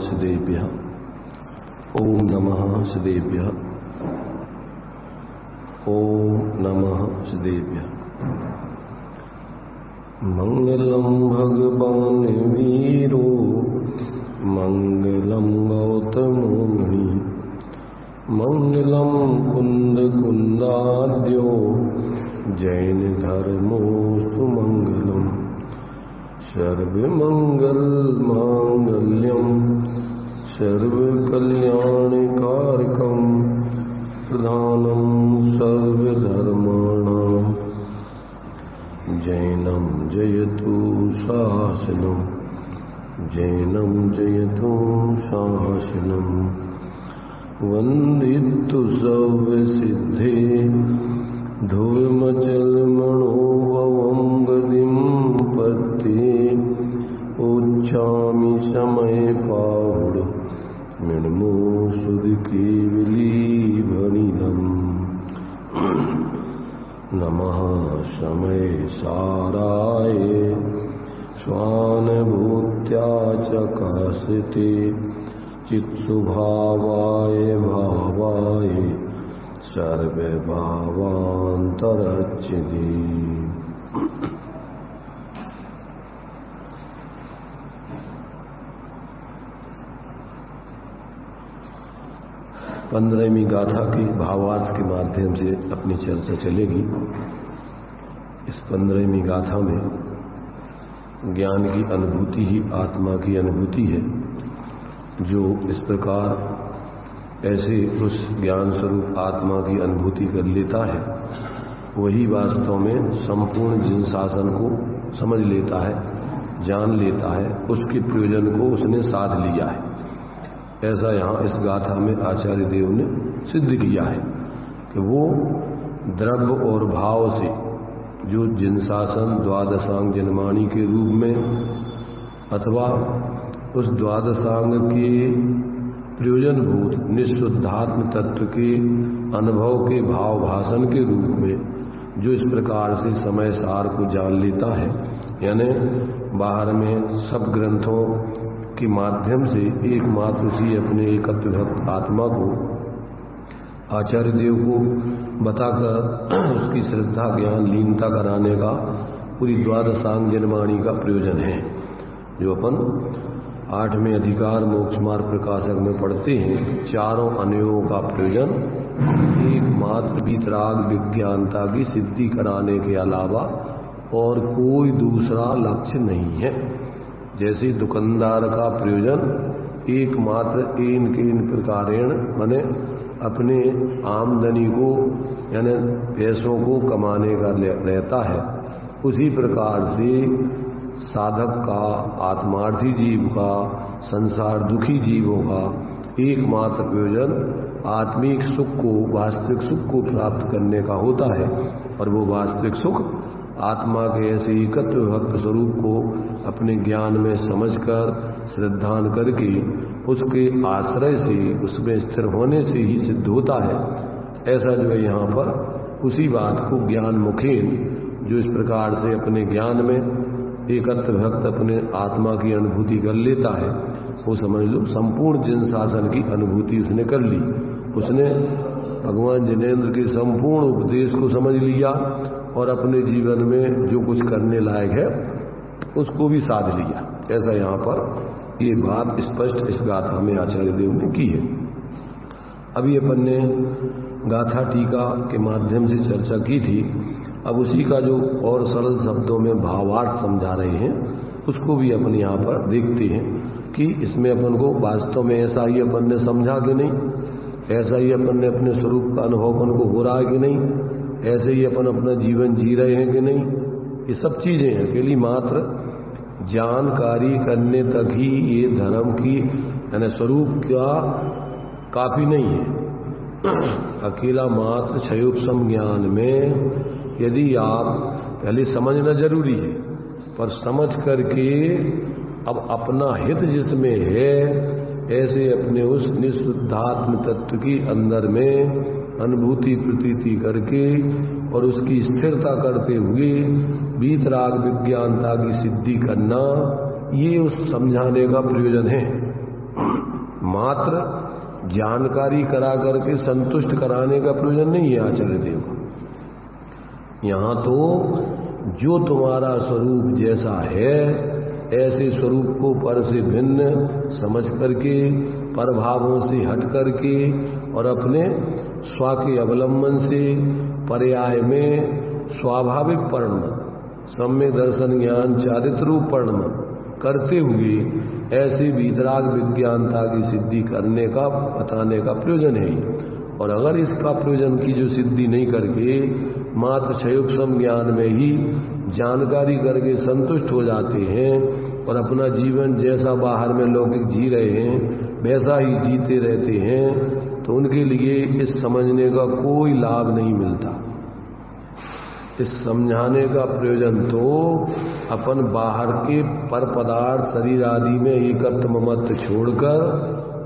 श्रीदेव्यः। ओम नमः श्रीदेव्यः। ओम नमः श्रीदेव्यः। मंगलम भगवान वीरो मंगलम गौतमो मुनि मंगलम कुंद कुंदाद्यो जैन धर्मोस्तु मंगलम सर्वमंगल मांगल्यम सर्वकल्याणकारकम प्रधानम सर्वधर्माणां जैनम जयतु शासनम जैनम जयतु शासनम वंदितु सर्वसिद्धे ध्रुवमचलमणोभवं गतिं पत्ते उच्चामि समय पाहुड मृण्मो सुधकेवलीभणिनम् नमः समय साराय स्वानुभूत्या चकाशते चित्सुभावाय भावाय सर्वभावान्तरच्यते। 15वीं गाथा की भावार्थ के माध्यम से अपनी चर्चा चलेगी। इस 15वीं गाथा में ज्ञान की अनुभूति ही आत्मा की अनुभूति है। जो इस प्रकार ऐसे उस ज्ञान स्वरूप आत्मा की अनुभूति कर लेता है वही वास्तव में संपूर्ण जिन शासन को समझ लेता है, जान लेता है, उसके प्रयोजन को उसने साध लिया है। ऐसा यहाँ इस गाथा में आचार्य देव ने सिद्ध किया है कि वो द्रव्य और भाव से जो जिनशासन द्वादशांग जन्माणी के रूप में अथवा उस द्वादशांग के प्रयोजनभूत निःशुद्धात्म तत्व के अनुभव के भाव भाषण के रूप में जो इस प्रकार से समय सार को जान लेता है, यानी बाहर में सब ग्रंथों के माध्यम से एकमात्र उसी अपने एकत्व भक्त आत्मा को आचार्य देव को बताकर उसकी श्रद्धा ज्ञान लीनता कराने का पूरी द्वादशांग जन्माणी का प्रयोजन है। जो अपन 8वें अधिकार मोक्ष मार्ग प्रकाशक में पढ़ते हैं, चारों अनयों का प्रयोजन एकमात्र वितराग विज्ञानता की सिद्धि कराने के अलावा और कोई दूसरा लक्ष्य नहीं है। जैसे दुकानदार का प्रयोजन एकमात्र इन के इन प्रकारेण माने अपने आमदनी को यानी पैसों को कमाने का रहता है, उसी प्रकार से साधक का, आत्मार्थी जीव का, संसार दुखी जीवों का एकमात्र प्रयोजन आत्मिक सुख को, वास्तविक सुख को प्राप्त करने का होता है। और वो वास्तविक सुख आत्मा के ऐसे एकत्व भक्त स्वरूप को अपने ज्ञान में समझकर श्रद्धान करके उसके आश्रय से, उसमें स्थिर होने से ही सिद्ध होता है। ऐसा जो है यहाँ पर उसी बात को ज्ञान मुखेन जो इस प्रकार से अपने ज्ञान में एकत्व भक्त अपने आत्मा की अनुभूति कर लेता है, वो समझ लो संपूर्ण जिन शासन की अनुभूति उसने कर ली। उसने भगवान जिनेन्द्र के संपूर्ण उपदेश को समझ लिया और अपने जीवन में जो कुछ करने लायक है उसको भी साध लिया। ऐसा यहाँ पर ये बात स्पष्ट इस गाथा में आचार्य देव ने की है। अभी अपन ने गाथा टीका के माध्यम से चर्चा की थी। अब उसी का जो और सरल शब्दों में भावार्थ समझा रहे हैं उसको भी अपन यहाँ पर देखते हैं कि इसमें अपन को वास्तव में ऐसा ही अपन ने समझा कि नहीं, ऐसा ही अपन ने अपने स्वरूप का अनुभव अपन को हो रहा है कि नहीं, ऐसे ही अपन अपना जीवन जी रहे हैं कि नहीं। ये सब चीजें अकेली मात्र जानकारी करने तक ही ये धर्म की यानी स्वरूप का काफी नहीं है। अकेला मात्र क्षयोपशम ज्ञान में यदि आप पहले समझना जरूरी है, पर समझ करके अब अपना हित जिसमें है ऐसे अपने उस निःशुद्धात्म तत्व की अंदर में अनुभूति प्रतीति करके और उसकी स्थिरता करते हुए वीतराग विज्ञानता की सिद्धि करना, ये उस समझाने का प्रयोजन है। मात्र जानकारी करा करके संतुष्ट कराने का प्रयोजन नहीं है आचार्य देव का। यहाँ तो जो तुम्हारा स्वरूप जैसा है ऐसे स्वरूप को पर से भिन्न समझ करके, पर भावों से हट करके और अपने स्व के अवलंबन से पर्याय में स्वाभाविक परिणमन, सम्यक दर्शन ज्ञान चारित्र रूप परिणमन करते हुए ऐसे वितराग विज्ञानता की सिद्धि करने का बताने का प्रयोजन है। और अगर इसका प्रयोजन की जो सिद्धि नहीं करके मात्र क्षयोपम ज्ञान में ही जानकारी करके संतुष्ट हो जाते हैं और अपना जीवन जैसा बाहर में लौकिक जी रहे हैं वैसा ही जीते रहते हैं, तो उनके लिए इस समझने का कोई लाभ नहीं मिलता। इस समझाने का प्रयोजन तो अपन बाहर के पर पदार्थ शरीर आदि में एकत्व ममत्व छोड़कर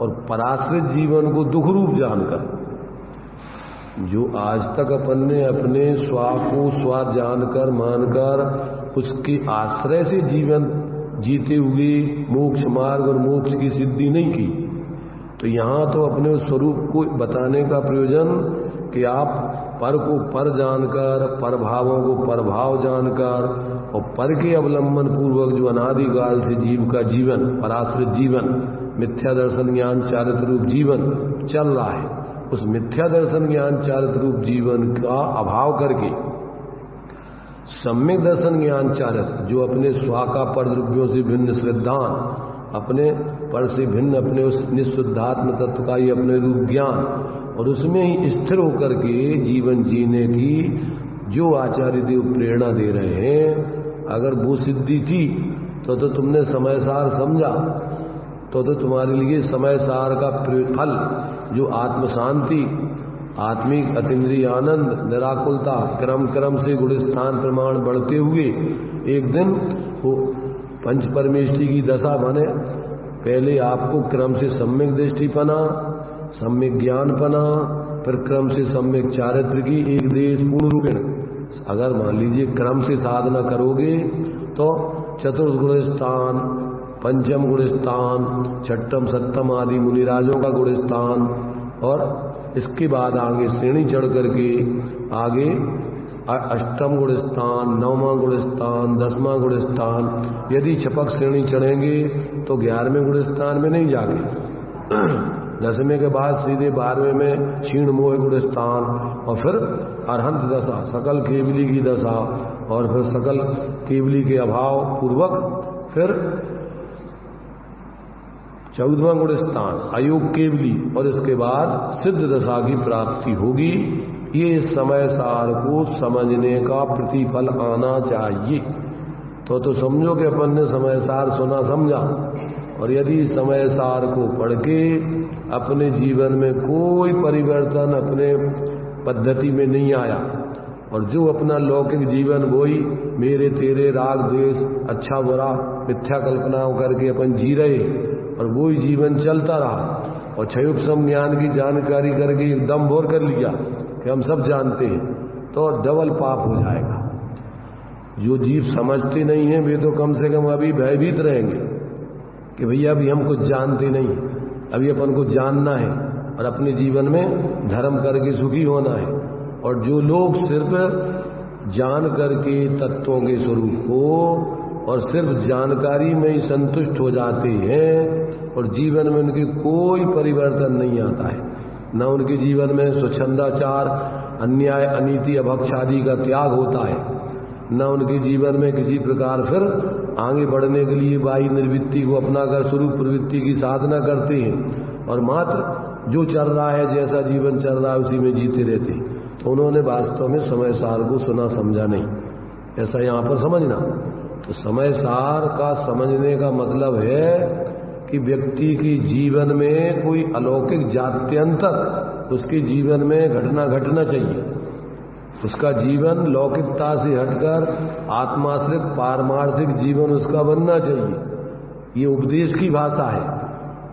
और पराश्रित जीवन को दुख रूप जानकर, जो आज तक अपन ने अपने स्व को स्व जानकर मानकर उसके आश्रय से जीवन जीते हुए मोक्ष मार्ग और मोक्ष की सिद्धि नहीं की, तो यहाँ तो अपने उस स्वरूप को बताने का प्रयोजन कि आप पर को पर जानकर, पर भावों को पर भाव जानकर और पर के अवलंबन पूर्वक जो अनादिकाल से जीव का जीवन, पराश्रित जीवन, मिथ्या दर्शन ज्ञान चारित्र रूप जीवन चल रहा है, उस मिथ्या दर्शन ज्ञान चारित्र रूप जीवन का अभाव करके सम्यक दर्शन ज्ञान चारित्र, जो अपने स्व का पर द्रव्यों से भिन्न श्रद्धान, अपने पर से भिन्न अपने उस निःशुद्धात्म तत्व का ही अपने रूप ज्ञान और उसमें ही स्थिर होकर के जीवन जीने की जो आचार्य देव प्रेरणा दे रहे हैं, अगर वो सिद्धि थी तो तुमने समय सार समझा, तो तुम्हारे लिए समय सार का फल जो आत्म शांति, आत्मिक अतीन्द्रिय आनंद, निराकुलता, क्रम क्रम से गुणस्थान प्रमाण बढ़ते हुए एक दिन वो पंच परमेष्टि की दशा बने। पहले आपको क्रम से सम्यक दृष्टि पना, सम्यक ज्ञान पना, फिर क्रम से सम्यक चारित्र की एक देश पूर्ण रूपेण। अगर मान लीजिए क्रम से साधना करोगे तो चतुर्थ गुणस्थान, पंचम गुणस्थान, छठम सप्तम आदि मुनिराजों का गुणस्थान और इसके बाद आगे श्रेणी चढ़ करके आगे अष्टम गुणस्थान, नववां गुणस्थान, 10वां गुणस्थान, यदि छपक श्रेणी चढ़ेंगे तो 11वें गुणस्थान में नहीं जाके 10वें के बाद सीधे 12वें में क्षीण मोह गुणस्थान और फिर अरहंत दशा, सकल केवली की दशा और फिर सकल केवली के अभाव पूर्वक फिर 14वां गुणस्थान अयोग केवली और इसके बाद सिद्ध दशा की प्राप्ति होगी। ये समय सार को समझने का प्रतिफल आना चाहिए। तो समझो कि अपन ने समय सार सुना समझा, और यदि समय सार को पढ़ के अपने जीवन में कोई परिवर्तन अपने पद्धति में नहीं आया और जो अपना लौकिक जीवन वही मेरे तेरे राग द्वेष अच्छा बुरा मिथ्या कल्पनाओं करके अपन जी रहे और वही जीवन चलता रहा और क्षयोपम ज्ञान की जानकारी करके एकदम भोर कर लिया कि हम सब जानते हैं, तो डबल पाप हो जाएगा। जो जीव समझते नहीं हैं वे तो कम से कम अभी भयभीत रहेंगे कि भैया अभी हम कुछ जानते नहीं, अभी अपन को जानना है और अपने जीवन में धर्म करके सुखी होना है। और जो लोग सिर्फ जान करके तत्वों के स्वरूप को और सिर्फ जानकारी में ही संतुष्ट हो जाते हैं और जीवन में उनके कोई परिवर्तन नहीं आता है, न उनके जीवन में स्वच्छंदाचार, अन्याय, अनीति, अभक्ष आदि का त्याग होता है, न उनके जीवन में किसी प्रकार फिर आगे बढ़ने के लिए बाह्य निर्वृत्ति को अपनाकर स्वरूप प्रवृत्ति की साधना करते हैं और मात्र जो चल रहा है, जैसा जीवन चल रहा है उसी में जीते रहते हैं। तो उन्होंने वास्तव में समय सार को सुना समझा नहीं, ऐसा यहाँ पर समझना। तो समय सार का समझने का मतलब है कि व्यक्ति के जीवन में कोई अलौकिक जात्यंतर उसके जीवन में घटना चाहिए। उसका जीवन लौकिकता से हटकर आत्माश्रित पारमार्थिक जीवन उसका बनना चाहिए। ये उपदेश की भाषा है,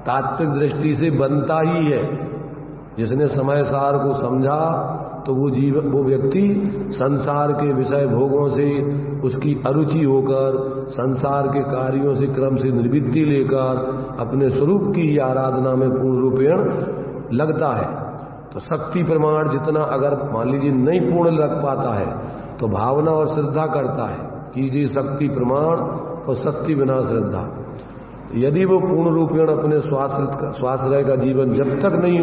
तात्विक दृष्टि से बनता ही है। जिसने समय सार को समझा तो वो व्यक्ति संसार के विषय भोगों से उसकी अरुचि होकर संसार के कार्यों से क्रम से निवृत्ति लेकर अपने स्वरूप की आराधना में पूर्ण रूपेण लगता है। तो शक्ति प्रमाण जितना अगर मान लीजिए नहीं पूर्ण लग पाता है तो भावना और श्रद्धा करता है, कीजिए शक्ति प्रमाण और शक्ति बिना श्रद्धा। यदि वो पूर्ण रूपेण अपने स्वाश्रय का जीवन जब तक नहीं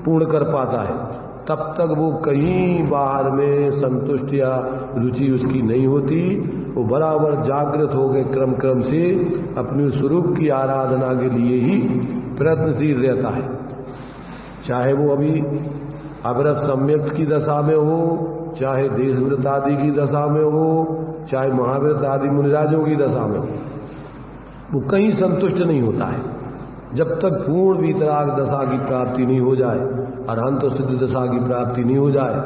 पूर्ण कर पाता है तब तक वो कहीं बाहर में संतुष्ट या रुचि उसकी नहीं होती। वो बराबर जागृत हो गए क्रम क्रम से अपने स्वरूप की आराधना के लिए ही प्रयत्नशील रहता है। चाहे वो अभी अवरत सम्यक की दशा में हो, चाहे देशव्रत आदि की दशा में हो, चाहे महाव्रत आदि मुनिराजों की दशा में हो, वो कहीं संतुष्ट नहीं होता है। जब तक पूर्ण वीतराग दशा की प्राप्ति नहीं हो जाए, अरहंत सिद्ध दशा की प्राप्ति नहीं हो जाए,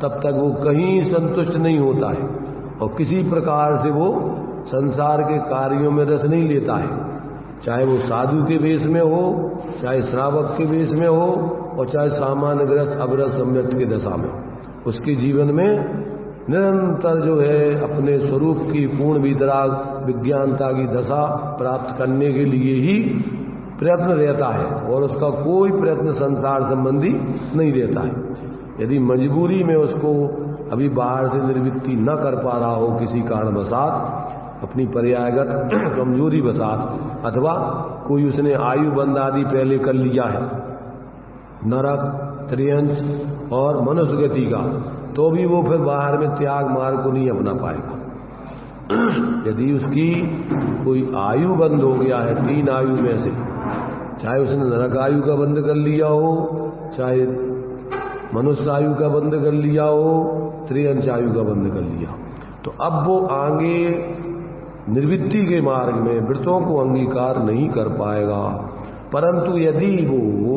तब तक वो कहीं संतुष्ट नहीं होता है और किसी प्रकार से वो संसार के कार्यों में रस नहीं लेता है। चाहे वो साधु के वेश में हो, चाहे श्रावक के वेश में हो और चाहे सामान्य ग्रस्त अवरत सम्यक की दशा में, उसके जीवन में निरंतर जो है अपने स्वरूप की पूर्ण वितराग विज्ञानता की दशा प्राप्त करने के लिए ही प्रयत्न रहता है और उसका कोई प्रयत्न संसार संबंधी नहीं रहता है। यदि मजबूरी में उसको अभी बाहर से निवृत्ति न कर पा रहा हो किसी कारणवशात, अपनी पर्यायगत कमजोरी वशात, अथवा कोई उसने आयु बंद आदि पहले कर लिया है नरक, त्रियंश और मनुष्य गति का, तो भी वो फिर बाहर में त्याग मार्ग को नहीं अपना पाएगा। यदि उसकी कोई आयु बंद हो गया है 3 आयु में से, चाहे उसने नरक आयु का बंद कर लिया हो, चाहे मनुष्य आयु का बंद कर लिया हो, त्रियंश आयु का बंद कर लिया, तो अब वो आगे निर्वृत्ति के मार्ग में व्रतों को अंगीकार नहीं कर पाएगा। परंतु यदि वो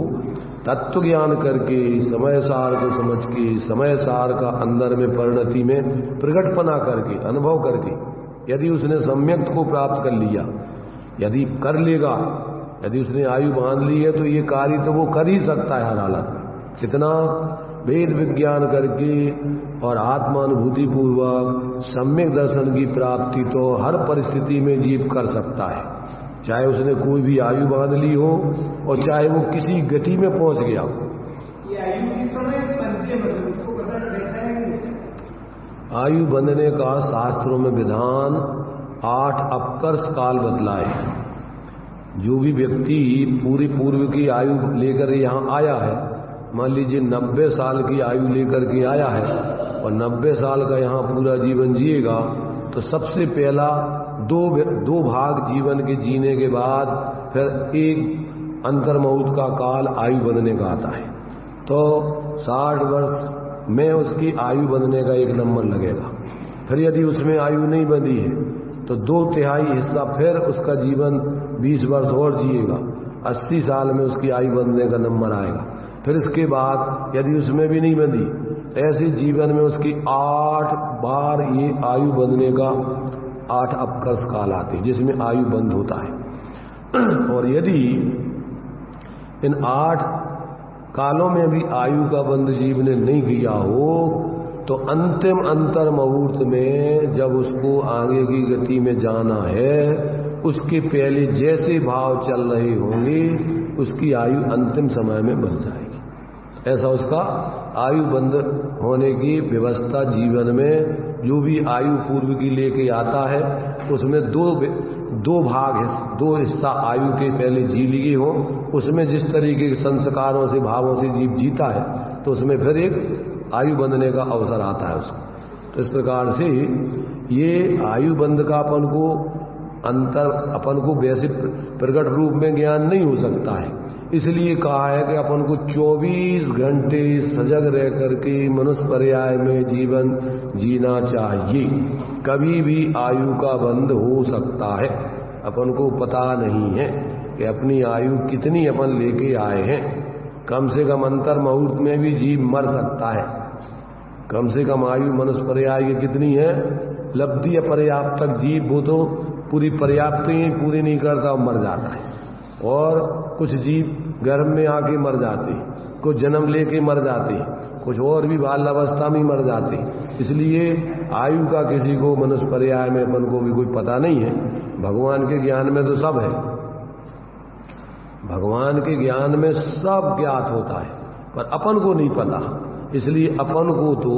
तत्व ज्ञान करके समय सार को समझ के समय सार का अंदर में परिणति में प्रकटपना करके अनुभव करके यदि उसने सम्यक को प्राप्त कर लिया, यदि कर लेगा, यदि उसने आयु बांध ली है तो ये कार्य तो वो कर ही सकता है हर हालत में। कितना वेद विज्ञान करके और आत्मानुभूति पूर्वक सम्यक दर्शन की प्राप्ति तो हर परिस्थिति में जीव कर सकता है, चाहे उसने कोई भी आयु बांध ली हो और चाहे वो किसी गति में पहुंच गया हो। आयु बंधने का शास्त्रों में विधान 8 अपकर्ष काल बतलाए हैं। जो भी व्यक्ति पूरी पूर्व की आयु लेकर यहाँ आया है, मान लीजिए 90 साल की आयु लेकर के आया है और 90 साल का यहाँ पूरा जीवन जिएगा, तो सबसे पहला दो भाग जीवन के जीने के बाद फिर एक अंतर्मुहूर्त का काल आयु बंधने का आता है। तो 60 वर्ष में उसकी आयु बंधने का 1 नंबर लगेगा। फिर यदि उसमें आयु नहीं बंधी है तो 2/3 हिस्सा फिर उसका जीवन 20 वर्ष और जिएगा, 80 साल में उसकी आयु बंधने का नंबर आएगा। फिर इसके बाद यदि उसमें भी नहीं बंधी, ऐसे जीवन में उसकी 8 बार ये आयु बंधने का 8 अपकर्ष काल आते हैं जिसमें आयु बंद होता है। और यदि इन 8 कालों में भी आयु का बंद जीव ने नहीं किया हो तो अंतिम अंतर मुहूर्त में जब उसको आगे की गति में जाना है, उसके पहले जैसे भाव चल रहे होंगे उसकी आयु अंतिम समय में बन जाएगी। ऐसा उसका आयु बंद होने की व्यवस्था जीवन में जो भी आयु पूर्व की लेके आता है उसमें दो भाग है, 2 हिस्सा आयु के पहले जी लिए हो, उसमें जिस तरीके के संस्कारों से भावों से जीव जीता है तो उसमें फिर एक आयु बंधने का अवसर आता है उसको। तो इस प्रकार से ये आयु बंध का अपन को वैसे प्रकट रूप में ज्ञान नहीं हो सकता है, इसलिए कहा है कि अपन को 24 घंटे सजग रह करके मनुष्य पर्याय में जीवन जीना चाहिए। कभी भी आयु का बंद हो सकता है, अपन को पता नहीं है कि अपनी आयु कितनी अपन लेके आए हैं। कम से कम अंतर मुहूर्त में भी जीव मर सकता है। कम से कम आयु मनुष्य पर्याय की कितनी है, लब्धि पर्याप्त तक जीव वो तो पूरी पर्याप्त ही पूरी नहीं करता, मर जाता है। और कुछ जीव गर्भ में आके मर जाते, कुछ जन्म लेके मर जाते, कुछ और भी बाल्यावस्था में मर जाते। इसलिए आयु का किसी को मनुष्य पर्याय में अपन को भी कोई पता नहीं है। भगवान के ज्ञान में तो सब है, भगवान के ज्ञान में सब ज्ञात होता है, पर अपन को नहीं पता। इसलिए अपन को तो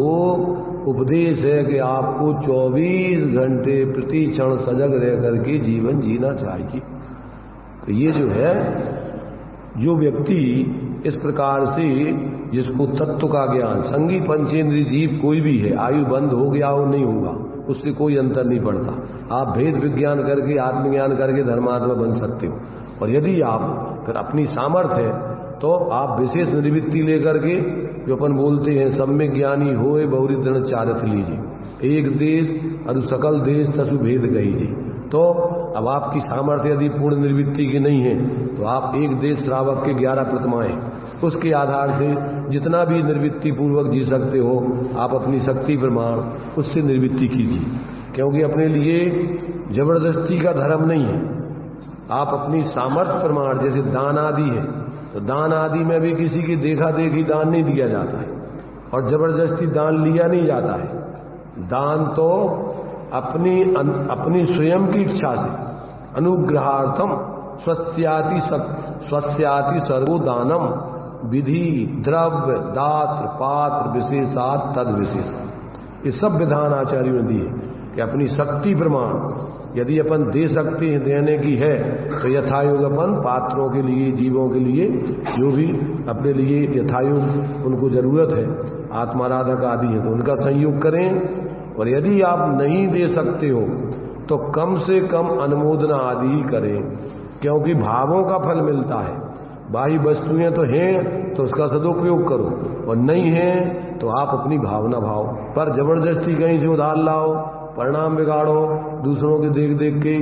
उपदेश है कि आपको 24 घंटे प्रति क्षण सजग रह करके जीवन जीना चाहिए। तो ये जो है, जो व्यक्ति इस प्रकार से जिसको तत्व का ज्ञान, संगी पंचेंद्रिय जीव कोई भी है, आयु बंद हो गया हो नहीं होगा, उससे कोई अंतर नहीं पड़ता। आप भेद विज्ञान करके आत्मज्ञान करके धर्मात्मा बन सकते हो। और यदि आप फिर अपनी सामर्थ्य है तो आप विशेष निवृत्ति लेकर के, जो अपन बोलते हैं सम्यक ज्ञानी होए बहुरी दृढ़ चारित्र लीजिए, एक देश अरु सकल देश तसु भेद कहीजिए। तो अब आपकी सामर्थ्य यदि पूर्ण निवृत्ति की नहीं है तो आप एक देश श्रावक के 11 प्रतिमाएं, उसके आधार से जितना भी निवृत्ति पूर्वक जी सकते हो आप अपनी शक्ति प्रमाण उससे निवृत्ति कीजिए। क्योंकि अपने लिए जबरदस्ती का धर्म नहीं है। आप अपनी सामर्थ्य प्रमाण, जैसे दान आदि है तो दान आदि में भी किसी की देखा देखी दान नहीं दिया जाता है और जबरदस्ती दान लिया नहीं जाता है। दान तो अपनी स्वयं की इच्छा से अनुग्रहार्थम स्वस्याति सर्वो दानम विधि द्रव्य दात्र पात्र विशेषात तद विशेष। ये सब विधान आचार्यों ने दिए कि अपनी शक्ति प्रमाण यदि अपन दे सकते हैं, देने की है तो यथायोग अपन पात्रों के लिए, जीवों के लिए, जो भी अपने लिए यथायोग उनको जरूरत है, आत्माराधक आदि है तो उनका संयोग करें। और यदि आप नहीं दे सकते हो तो कम से कम अनुमोदना आदि ही करें, क्योंकि भावों का फल मिलता है। बाह्य वस्तुएं तो हैं तो उसका सदुपयोग करो, और नहीं है तो आप अपनी भावना भाव पर जबरदस्ती कहीं से उधार लाओ, परिणाम बिगाड़ो दूसरों के देख देख के,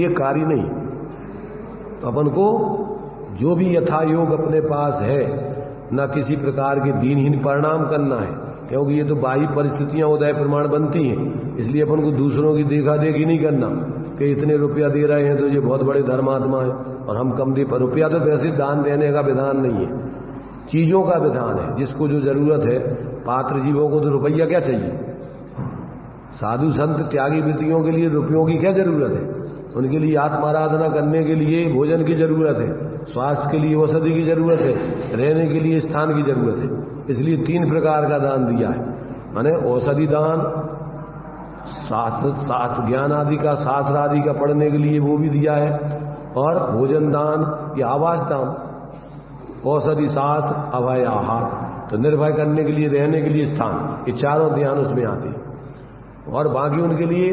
ये कार्य नहीं। तो अपन को जो भी यथा योग अपने पास है, न किसी प्रकार के दीनहीन परिणाम करना है, क्योंकि ये तो बाह्य परिस्थितियां उदय प्रमाण बनती हैं। इसलिए अपन को दूसरों की देखा देखी नहीं करना कि इतने रुपया दे रहे हैं तो ये बहुत बड़े धर्मात्मा है और हम कम दे। पर रुपया तो वैसे दान देने का विधान नहीं है, चीजों का विधान है। जिसको जो जरूरत है, पात्र जीवों को तो रुपया क्या चाहिए, साधु संत त्यागी वृत्तियों के लिए रुपयों की क्या जरूरत है। उनके लिए आत्माराधना करने के लिए भोजन की जरूरत है, स्वास्थ्य के लिए औषधि की जरूरत है, रहने के लिए स्थान की जरूरत है। इसलिए 3 प्रकार का दान दिया है, माने औषधि दान, शास्त्र ज्ञान आदि का, शास्त्र आदि का पढ़ने के लिए वो भी दिया है, और भोजन दान या आवास दान, औषधि शास्त्र अभय आहार, तो निर्भय करने के लिए, रहने के लिए स्थान, ये चारों ध्यान उसमें आते हैं। और बाकी उनके लिए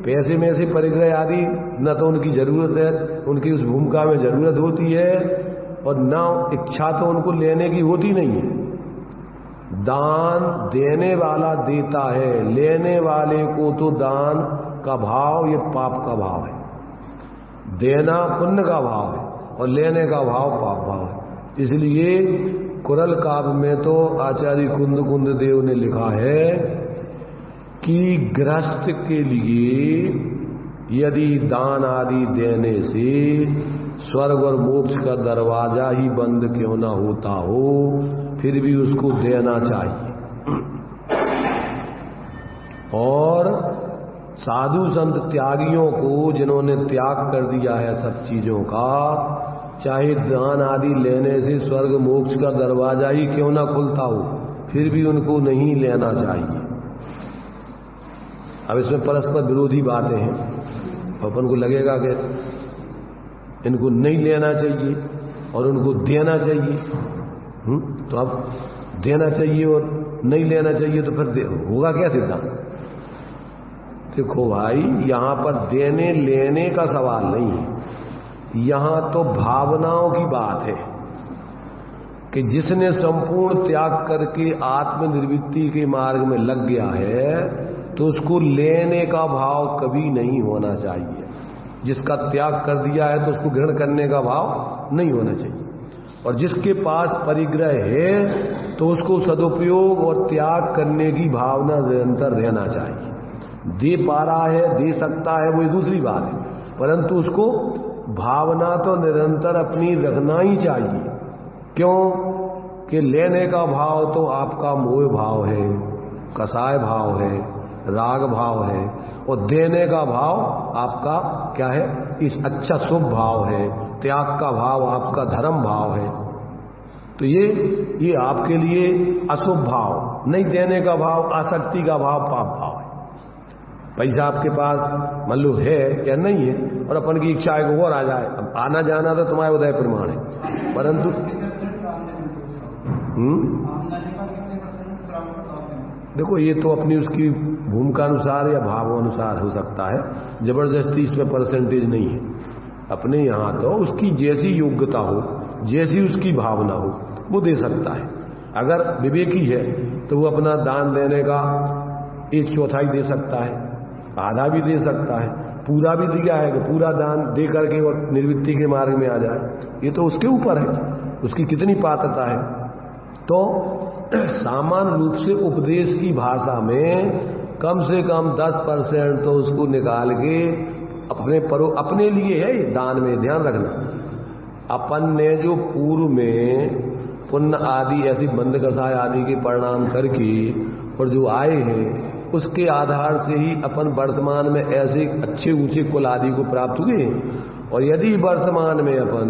पैसे में से परिग्रह आदि न तो उनकी जरूरत है, उनकी उस भूमिका में जरूरत होती है, और न इच्छा तो उनको लेने की होती नहीं है। दान देने वाला देता है, लेने वाले को तो दान का भाव ये पाप का भाव है। देना पुण्य का भाव है और लेने का भाव पाप भाव है। इसलिए कुरल काव्य में तो आचार्य कुंद देव ने लिखा है कि गृहस्थ के लिए यदि दान आदि देने से स्वर्ग और मोक्ष का दरवाजा ही बंद क्यों ना होता हो, फिर भी उसको देना चाहिए। और साधु संत त्यागियों को, जिन्होंने त्याग कर दिया है सब चीजों का, चाहे दान आदि लेने से स्वर्ग मोक्ष का दरवाजा ही क्यों ना खुलता हो, फिर भी उनको नहीं लेना चाहिए। अब इसमें परस्पर विरोधी बातें हैं, अपन को लगेगा कि इनको नहीं लेना चाहिए और उनको देना चाहिए। तो अब देना चाहिए और नहीं लेना चाहिए तो फिर होगा क्या सिद्धांत? देखो भाई, यहां पर देने लेने का सवाल नहीं है, यहां तो भावनाओं की बात है कि जिसने संपूर्ण त्याग करके आत्मनिर्वृत्ति के मार्ग में लग गया है तो उसको लेने का भाव कभी नहीं होना चाहिए। जिसका त्याग कर दिया है तो उसको ग्रहण करने का भाव नहीं होना चाहिए। और जिसके पास परिग्रह है तो उसको सदुपयोग और त्याग करने की भावना निरंतर रहना चाहिए। दे पा रहा है, दे सकता है, वो दूसरी बात है, परंतु उसको भावना तो निरंतर अपनी रखना ही चाहिए। क्यों कि लेने का भाव तो आपका मोह भाव है, कसाय भाव है, राग भाव है, और देने का भाव आपका क्या है, इस अच्छा शुभ भाव है, त्याग का भाव आपका धर्म भाव है। तो ये आपके लिए अशुभ भाव, नहीं देने का भाव, आसक्ति का भाव पाप भाव है। पैसा आपके पास मान लो है या नहीं है, और अपन की इच्छा है को और आ जाए, अब आना जाना तो तुम्हारे उदय प्रमाण है, परंतु देखो ये तो अपनी उसकी भूमिका अनुसार या भाव अनुसार हो सकता है, जबरदस्ती इसमें परसेंटेज नहीं है। अपने यहाँ तो उसकी जैसी योग्यता हो, जैसी उसकी भावना हो, वो दे सकता है। अगर विवेकी है तो वो अपना दान देने का 1/4 दे सकता है, आधा भी दे सकता है, पूरा भी दिया है कि पूरा दान दे करके वो निर्वृत्ति के मार्ग में आ जाए, ये तो उसके ऊपर है, उसकी कितनी पात्रता है। तो सामान्य रूप से उपदेश की भाषा में कम से कम 10% तो उसको निकाल के अपने लिए है दान में, ध्यान रखना। अपन ने जो पूर्व में पुण्य आदि ऐसी बंद कसाय आदि के परिणाम करके और जो आए हैं, उसके आधार से ही अपन वर्तमान में ऐसे अच्छे ऊंचे कुल आदि को प्राप्त हुए। और यदि वर्तमान में अपन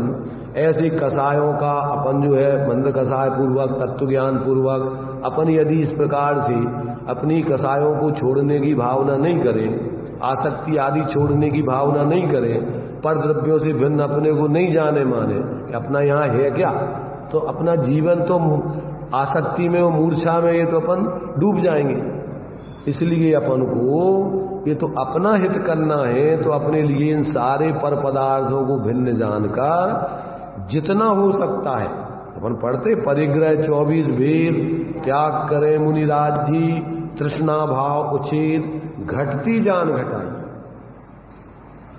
ऐसे कसायों का अपन जो है मंद कसाय पूर्वक, तत्व ज्ञान पूर्वक अपन यदि इस प्रकार से अपनी कसायों को छोड़ने की भावना नहीं करें, आसक्ति आदि छोड़ने की भावना नहीं करें, पर द्रव्यों से भिन्न अपने को नहीं जाने माने कि अपना यहाँ है क्या, तो अपना जीवन तो आसक्ति में और मूर्छा में ये तो अपन डूब जाएंगे। इसलिए अपन को ये तो अपना हित करना है, तो अपने लिए इन सारे पर पदार्थों को भिन्न जानकर जितना हो सकता है अपन पढ़ते परिग्रह 24 वेद, त्याग करें मुनिराज जी, तृष्णा भाव उच्छेद, घटती जान घटाई।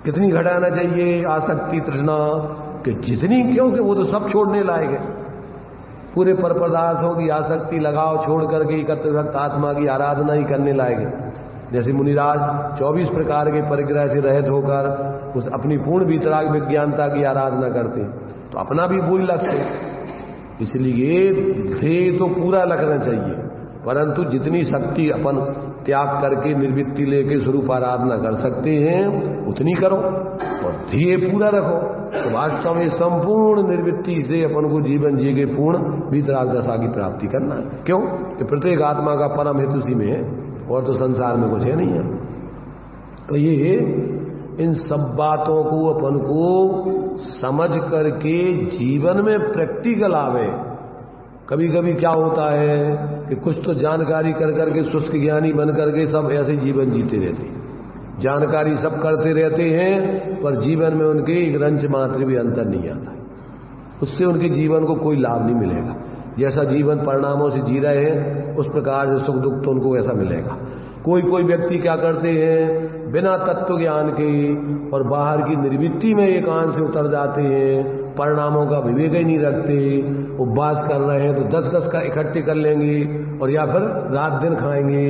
कितनी घटाना चाहिए आसक्ति तृष्णा, कि जितनी, क्योंकि वो तो सब छोड़ने लायक है। पूरे पर पदार्थों की आसक्ति लगाव छोड़ करके एकत्र भक्त आत्मा की आराधना ही करने लायक है। जैसे मुनिराज 24 प्रकार के परिग्रह से रहित होकर उस अपनी पूर्ण वितराग विज्ञानता की आराधना करते, तो अपना भी वही लक्ष्य है। इसलिए ध्येय तो पूरा रखना चाहिए, परंतु जितनी शक्ति अपन त्याग करके निर्वृत्ति लेके स्वरूप आराधना कर सकते हैं उतनी करो, और ध्येय पूरा रखो। तो वास्तव में संपूर्ण निर्वृत्ति से अपन को जीवन जी के पूर्ण वितराग दशा की प्राप्ति करना है। क्यों कि प्रत्येक आत्मा का परम हेतु उसी में है, और तो संसार में कुछ है नहीं है। तो ये इन सब बातों को अपन को समझ करके जीवन में प्रैक्टिकल आवे। कभी कभी क्या होता है कि कुछ तो जानकारी कर करके शुष्क ज्ञानी बन करके सब ऐसे जीवन जीते रहते हैं, जानकारी सब करते रहते हैं, पर जीवन में उनके एक रंच मात्र भी अंतर नहीं आता, उससे उनके जीवन को कोई लाभ नहीं मिलेगा। जैसा जीवन परिणामों से जी रहे हैं उस प्रकार से सुख दुख तो उनको ऐसा मिलेगा। कोई व्यक्ति क्या करते हैं, बिना तत्व ज्ञान के और बाहर की निर्वृत्ति में एकांत से उतर जाते हैं, परिणामों का विवेक ही नहीं रखते, उपवास कर रहे हैं तो 10-10 का इकट्ठे कर लेंगे और या फिर रात दिन खाएंगे।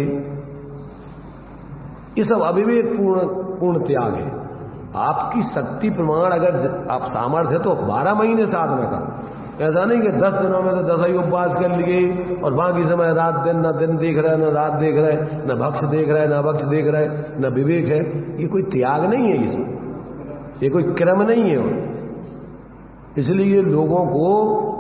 ये सब अविवेक पूर्ण त्याग है। आपकी शक्ति प्रमाण अगर आप सामर्थ्य है तो 12 महीने साधना करो। ऐसा नहीं कि 10 दिनों में तो 10 ही उपवास कर लिए और बाकी समय रात दिन, न दिन देख रहे न रात देख रहे, न भक्ष देख रहे न भक्ष देख रहे, न विवेक है। ये कोई त्याग नहीं है, ये कोई क्रम नहीं है। इसलिए लोगों को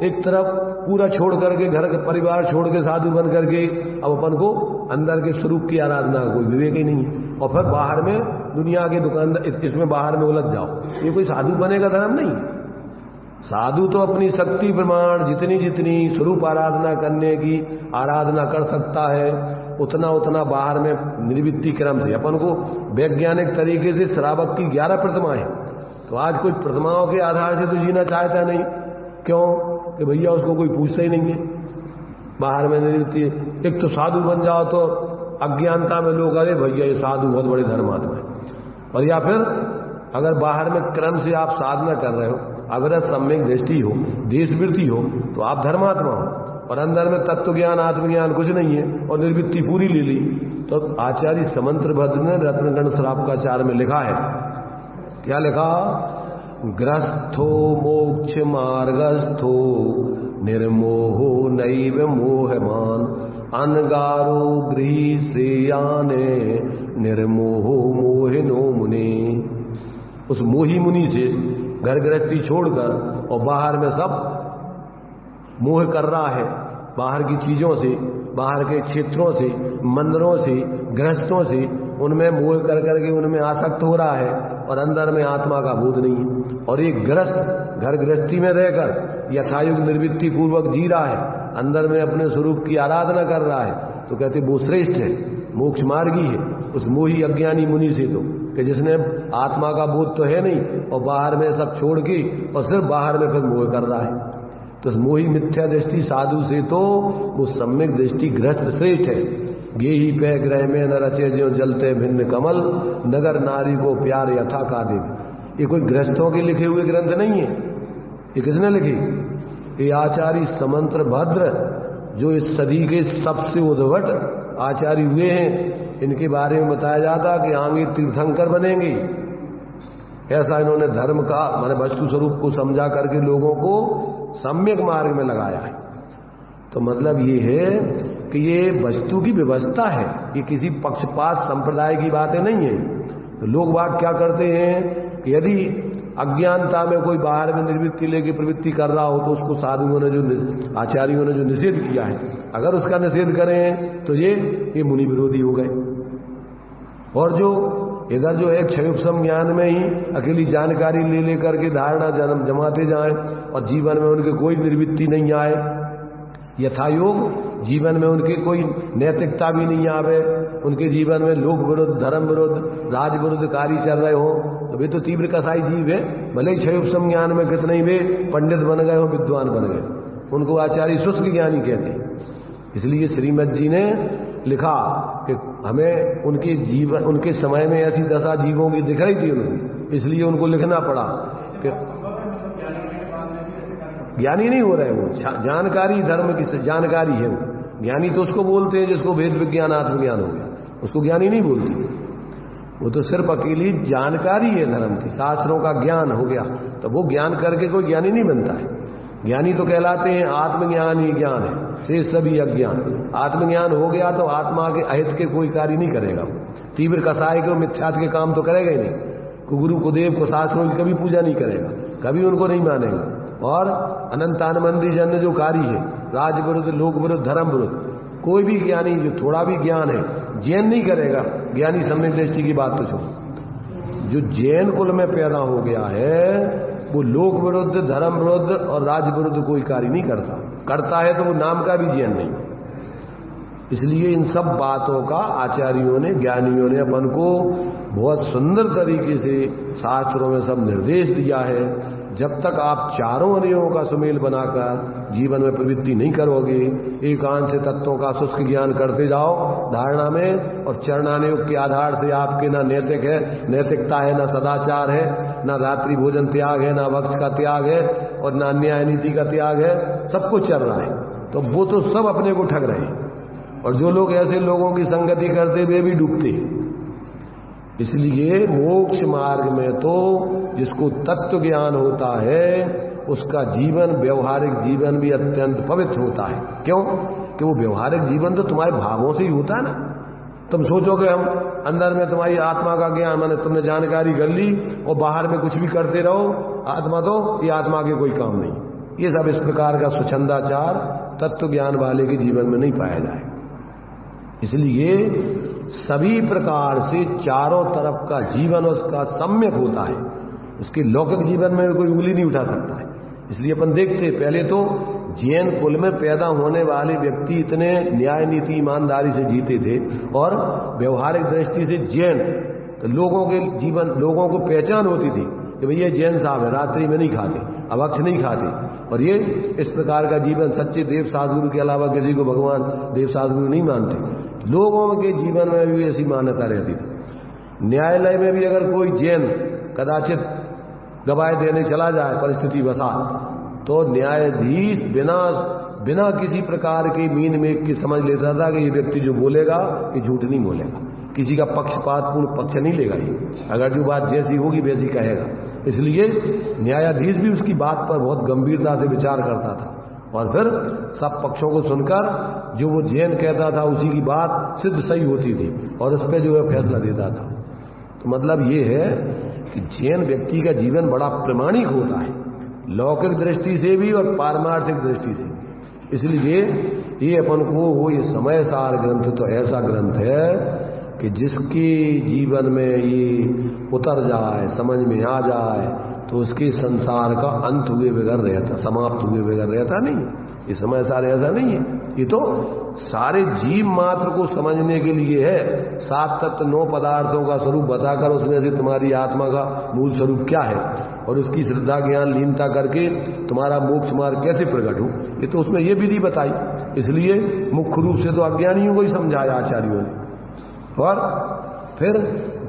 एक तरफ पूरा छोड़ करके, घर के परिवार छोड़ के साधु बन करके अब अपन को अंदर के स्वरूप की आराधना कोई विवेक ही नहीं है, और फिर बाहर में दुनिया के दुकानदार इसमें बाहर में उलझ जाओ। ये कोई साधु बने का धर्म नहीं। साधु तो अपनी शक्ति प्रमाण जितनी स्वरूप आराधना करने की आराधना कर सकता है, उतना बाहर में निर्वृत्ति क्रम से। अपन को वैज्ञानिक तरीके से श्रावक की 11 प्रतिमा है, तो आज कोई प्रतिमाओं के आधार से तो जीना चाहता नहीं। क्यों कि भैया उसको कोई पूछता ही नहीं है, बाहर में निर्वृत्ति। एक तो साधु बन जाओ तो अज्ञानता में लोग, अरे भैया ये साधु बहुत बड़े धर्मात्मा है। और या फिर अगर बाहर में क्रम से आप साधना कर रहे हो, अगर सम्यक दृष्टि हो, देशवृत्ति हो, तो आप धर्मात्मा हो, और अंदर में तत्व ज्ञान आत्मज्ञान कुछ नहीं है और निर्वृत्ति पूरी ले ली। तो आचार्य समंत्र भद्र ने रत्नगण श्रावकाचार्य में लिखा है, क्या लिखा, ग्रस्थो मोक्ष मार्गस्थो निर्मोहो नैव मोहमान अनगारो गृही श्रेयाने निर्मोहो मोहिनो मुने। उस मोही मुनि से घर गृहस्थी छोड़कर और बाहर में सब मोह कर रहा है, बाहर की चीजों से, बाहर के क्षेत्रों से, मंदिरों से, गृहस्थों से, उनमें मोह कर करके उनमें आसक्त हो रहा है और अंदर में आत्मा का बोध नहीं है। और एक गृहस्थ घर गृहस्थी में रहकर यथायुग निर्वृत्ति पूर्वक जी रहा है, अंदर में अपने स्वरूप की आराधना कर रहा है, तो कहते वो श्रेष्ठ है, मोक्ष मार्गी है उस मोही अज्ञानी मुनि से, तो कि जिसने आत्मा का बोध तो है नहीं और बाहर में सब छोड़ के और सिर्फ बाहर में फिर मोह कर रहा है। तो मोही मिथ्या दृष्टि साधु से तो वो सम्यक दृष्टि गृहस्थ श्रेष्ठ है। गे ही पे ग्रह में न रचे जो जलते भिन्न कमल नगर नारी को प्यार यथा का दे। ये कोई गृहस्थों के लिखे हुए ग्रंथ नहीं है, ये किसने लिखे? ये आचार्य समंत्र भद्र जो इस सदी के सबसे उद्भट आचार्य हुए हैं, इनके बारे में बताया जाता कि आगे तीर्थंकर बनेंगे। ऐसा इन्होंने धर्म का माने वस्तु स्वरूप को समझा करके लोगों को सम्यक मार्ग में लगाया है। तो मतलब ये है कि ये वस्तु की व्यवस्था है, ये किसी पक्षपात संप्रदाय की बातें नहीं है। तो लोग बात क्या करते हैं कि यदि अज्ञानता में कोई बाहर में निर्वृत्ति लेके प्रवृत्ति कर रहा हो तो उसको साधुओं ने जो आचार्यों ने जो निषेध किया है, अगर उसका निषेध करें तो ये मुनि विरोधी हो गए। और जो इधर जो है क्षयोपम ज्ञान में ही अकेली जानकारी ले लेकर के धारणा जन्म जमाते जाएं और जीवन में उनके कोई निर्वृत्ति नहीं आए, यथायोग जीवन में उनके कोई नैतिकता भी नहीं आवे, उनके जीवन में लोक विरुद्ध, धर्म विरुद्ध, राज विरुद्ध कार्य चल रहे हो, तो वे तो तीव्र कसाई जीव है। भले ही क्षयोपम ज्ञान में कितने ही वे पंडित बन गए हो, विद्वान बन गए, उनको आचार्य शुष्क ज्ञानी कहते हैं। इसलिए श्रीमद जी ने लिखा कि हमें उनके जीवन, उनके समय में ऐसी दशा जीवों की दिख रही थी उनको, इसलिए उनको लिखना पड़ा कि ज्ञानी नहीं हो रहे, वो जानकारी, धर्म की जानकारी है। वो ज्ञानी तो उसको बोलते हैं जिसको वेद विज्ञान आत्मज्ञान हो गया, उसको ज्ञानी नहीं बोलती। वो तो सिर्फ अकेली जानकारी है धर्म की, शास्त्रों का ज्ञान हो गया, तो वो ज्ञान करके कोई ज्ञानी नहीं बनता है। ज्ञानी तो कहलाते हैं आत्मज्ञान ही ज्ञान है, से सभी अज्ञान। आत्मज्ञान हो गया तो आत्मा के अहित के कोई कार्य नहीं करेगा, तीव्र कसाय के मिथ्यात के काम तो करेगा ही नहीं। गुरु को देव को शास्त्रों की कभी पूजा नहीं करेगा, कभी उनको नहीं मानेगा। और अनंतानमंदी जन्य जो कार्य है, राज विरुद्ध, लोक विरुद्ध, धर्म विरुद्ध, कोई भी ज्ञानी जो थोड़ा भी ज्ञान है जैन नहीं करेगा। ज्ञानी सम्यक दृष्टि की बात तो छोड़ो, जो जैन कुल में पैदा हो गया है वो लोक विरुद्ध, धर्म विरुद्ध और राज विरुद्ध कोई कार्य नहीं करता, करता है तो वो नाम का भी जैन नहीं। इसलिए इन सब बातों का आचार्यों ने, ज्ञानियों ने अपन को बहुत सुंदर तरीके से शास्त्रों में सब निर्देश दिया है। जब तक आप चारों अनियों का सुमेल बनाकर जीवन में प्रवृत्ति नहीं करोगे, एकांत से तत्वों का शुष्क ज्ञान करते जाओ धारणा में, और चरणानुयोग के आधार से आपके ना नैतिक है, नैतिकता है, ना सदाचार है, ना रात्रि भोजन त्याग है, ना वक्त का त्याग है, और ना न्याय नीति का त्याग है, सब कुछ चल रहा है, तो वो तो सब अपने को ठग रहे हैं। और जो लोग ऐसे लोगों की संगति करते वे भी डूबते हैं। इसलिए मोक्ष मार्ग में तो जिसको तत्व ज्ञान होता है उसका जीवन, व्यवहारिक जीवन भी अत्यंत पवित्र होता है। क्यों? कि वो व्यवहारिक जीवन तो तुम्हारे भावों से ही होता है ना। तुम सोचोगे हम अंदर में तुम्हारी आत्मा का ज्ञान, माने तुमने जानकारी कर ली और बाहर में कुछ भी करते रहो, आत्मा तो ये आत्मा के कोई काम नहीं। ये सब इस प्रकार का स्वच्छंदाचार तत्व ज्ञान वाले के जीवन में नहीं पाया जाए। इसलिए सभी प्रकार से चारों तरफ का जीवन उसका सम्यक होता है, उसके लौकिक जीवन में कोई उंगली नहीं उठा सकता है। इसलिए अपन देखते पहले तो जैन कुल में पैदा होने वाले व्यक्ति इतने न्याय नीति ईमानदारी से जीते थे और व्यवहारिक दृष्टि से जैन, तो लोगों के जीवन, लोगों को पहचान होती थी कि भैया जैन साहब है, रात्रि में नहीं खाते, अभक्ष नहीं खाते, और ये इस प्रकार का जीवन, सच्चे देव सद्गुरु के अलावा किसी को भगवान देव सद्गुरु नहीं मानते। लोगों के जीवन में भी ऐसी मान्यता रहती थी। न्यायालय में भी अगर कोई जैन कदाचित गवाही देने चला जाए परिस्थिति बसा, तो न्यायाधीश बिना किसी प्रकार के मीन में की समझ लेता था कि ये व्यक्ति जो बोलेगा ये झूठ नहीं बोलेगा, किसी का पक्षपातपूर्ण पक्ष नहीं लेगा, ये अगर जो बात जैसी होगी वैसी कहेगा। इसलिए न्यायाधीश भी उसकी बात पर बहुत गंभीरता से विचार करता था और फिर सब पक्षों को सुनकर जो वो जैन कहता था उसी की बात सिद्ध सही होती थी और उस पर जो है फैसला देता था। तो मतलब ये है कि जैन व्यक्ति का जीवन बड़ा प्रामाणिक होता है, लौकिक दृष्टि से भी और पारमार्थिक दृष्टि से। इसलिए ये अपन को वो ये समय सार ग्रंथ तो ऐसा ग्रंथ है कि जिसके जीवन में ये उतर जाए, समझ में आ जाए, तो उसके संसार का अंत हुए बगैर रहता, समाप्त हुए बगैर रहता नहीं। ये समय सार ऐसा नहीं है, ये तो सारे जीव मात्र को समझने के लिए है। 7 तत्व 9 पदार्थों का स्वरूप बताकर उसमें से तुम्हारी आत्मा का मूल स्वरूप क्या है और उसकी श्रद्धा ज्ञान लीनता करके तुम्हारा मोक्ष मार्ग कैसे प्रकट हो, ये तो उसमें ये विधि बताई। इसलिए मुख्य रूप से तो अज्ञानियों को ही समझाया आचार्यों ने, और फिर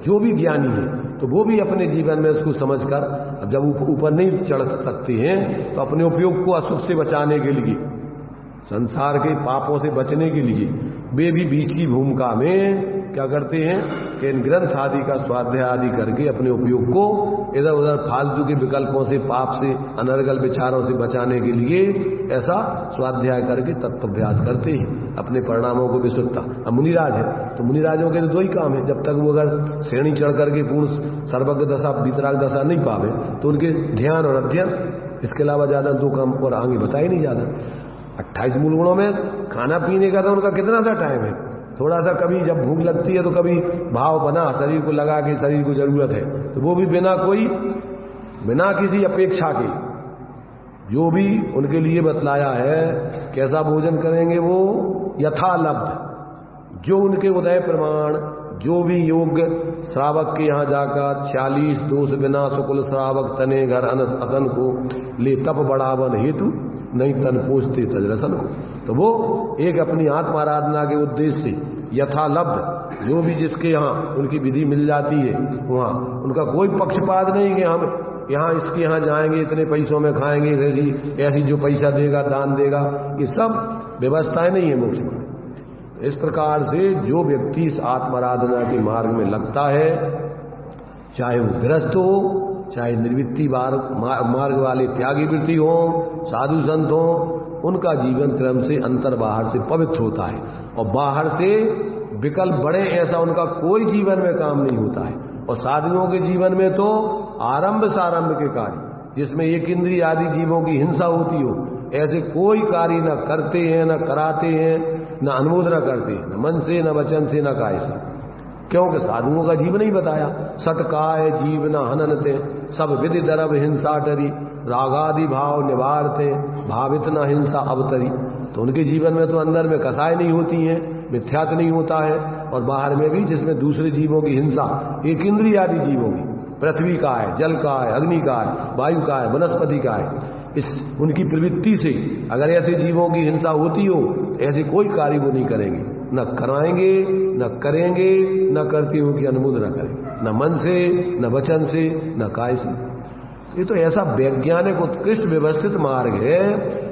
जो भी ज्ञानी है तो वो भी अपने जीवन में उसको समझकर, अब जब ऊपर नहीं चढ़ सकते हैं तो अपने उपयोग को असुख से बचाने के लिए, संसार के पापों से बचने के लिए वे भी बीच की भूमिका में क्या करते हैं कि इन ग्रंथ आदि का स्वाध्याय आदि करके अपने उपयोग को इधर उधर फालतू के विकल्पों से, पाप से, अनर्गल विचारों से बचाने के लिए ऐसा स्वाध्याय करके तत्वाभ्यास करते हैं, अपने परिणामों को विशुद्धता। अब मुनिराज है तो मुनिराजों के तो 2 ही काम है, जब तक वो अगर श्रेणी चढ़ करके पूर्ण सर्वज्ञ दशा वितराग दशा नहीं पावे तो उनके ध्यान और अध्ययन, इसके अलावा ज्यादा 2 काम और आगे बताए नहीं ज्यादा। 28 मूल गुणों में खाना पीने का तो उनका कितना सा टाइम है, थोड़ा सा कभी जब भूख लगती है तो कभी भाव बना शरीर को लगा के शरीर को जरूरत है तो वो भी बिना किसी अपेक्षा के जो भी उनके लिए बतलाया है कैसा भोजन करेंगे वो यथालब्ध, जो उनके उदय प्रमाण, जो भी योग्य श्रावक के यहाँ जाकर 46 दोष बिना सुकुल श्रावक तने घर अतन को ले तप बढ़ावन हेतु नहीं तन पोषते तजरसन को, तो वो एक अपनी आत्माराधना के उद्देश्य से यथालब्ध जो भी जिसके यहाँ उनकी विधि मिल जाती है वहाँ उनका कोई पक्षपात नहीं कि हम यहाँ इसके यहाँ जाएंगे इतने पैसों में खाएंगे, ऐसी जो पैसा देगा दान देगा, ये सब व्यवस्थाएं नहीं है मोक्ष में। इस प्रकार से जो व्यक्ति इस आत्माराधना के मार्ग में लगता है, चाहे वो गृहस्थ हो, चाहे निर्वृत्ति मार्ग वाले त्यागी वृत्ति हो, साधु संत हो, उनका जीवन क्रम से अंतर बाहर से पवित्र होता है और बाहर से विकल्प बड़े ऐसा उनका कोई जीवन में काम नहीं होता है। और साधुओं के जीवन में तो आरंभ सारंभ के कार्य जिसमें एक इंद्रिय आदि जीवों की हिंसा होती हो, ऐसे कोई कार्य न करते हैं, न कराते हैं, न अनुमोदना करते हैं, न मन से, न वचन से, न काय से। क्योंकि साधुओं का जीवन ही बताया, सटकाय जीवन हननते सब विधि दरब हिंसा टरी रागादि भाव निवारते भावित न हिंसा अवतरी। तो उनके जीवन में तो अंदर में कसाय नहीं होती है, मिथ्यात नहीं होता है, और बाहर में भी जिसमें दूसरे जीवों की हिंसा, एक इंद्रिय आदि जीवों की, पृथ्वी का है, जल का है, अग्नि का है, वायु का है, वनस्पति का है, इस उनकी प्रवृत्ति से अगर ऐसे जीवों की हिंसा होती हो ऐसे कोई कार्य वो नहीं करेंगे, न कराएंगे, न करेंगे, न करते हो कि अनुमोदन करेंगे, न मन से, न वचन से, न काय से। ये तो ऐसा वैज्ञानिक उत्कृष्ट व्यवस्थित मार्ग है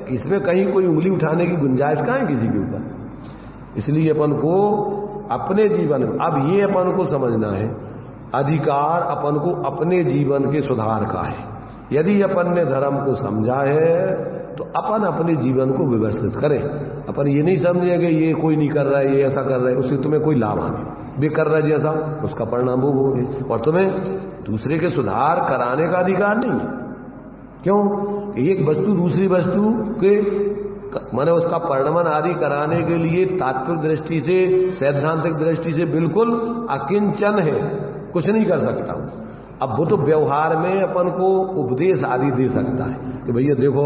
कि इसमें कहीं कोई उंगली उठाने की गुंजाइश कहाँ है किसी के ऊपर। इसलिए अपन को अपने जीवन में अब ये अपन को समझना है, अधिकार अपन को अपने जीवन के सुधार का है। यदि अपन ने धर्म को समझा है तो अपन अपने जीवन को व्यवस्थित करें। अपन ये नहीं समझे कि ये कोई नहीं कर रहा है, ये ऐसा कर रहा है, उससे तुम्हें कोई लाभ आने, वे कर रहा है जैसा उसका परिणाम वो होंगे, और तुम्हें दूसरे के सुधार कराने का अधिकार नहीं है। क्यों? एक वस्तु दूसरी वस्तु के माने उसका परिणमन आदि कराने के लिए तात्विक दृष्टि से, सैद्धांतिक दृष्टि से बिल्कुल अकिंचन है, कुछ नहीं कर सकता। अब वो तो व्यवहार में अपन को उपदेश आदि दे सकता है कि भैया देखो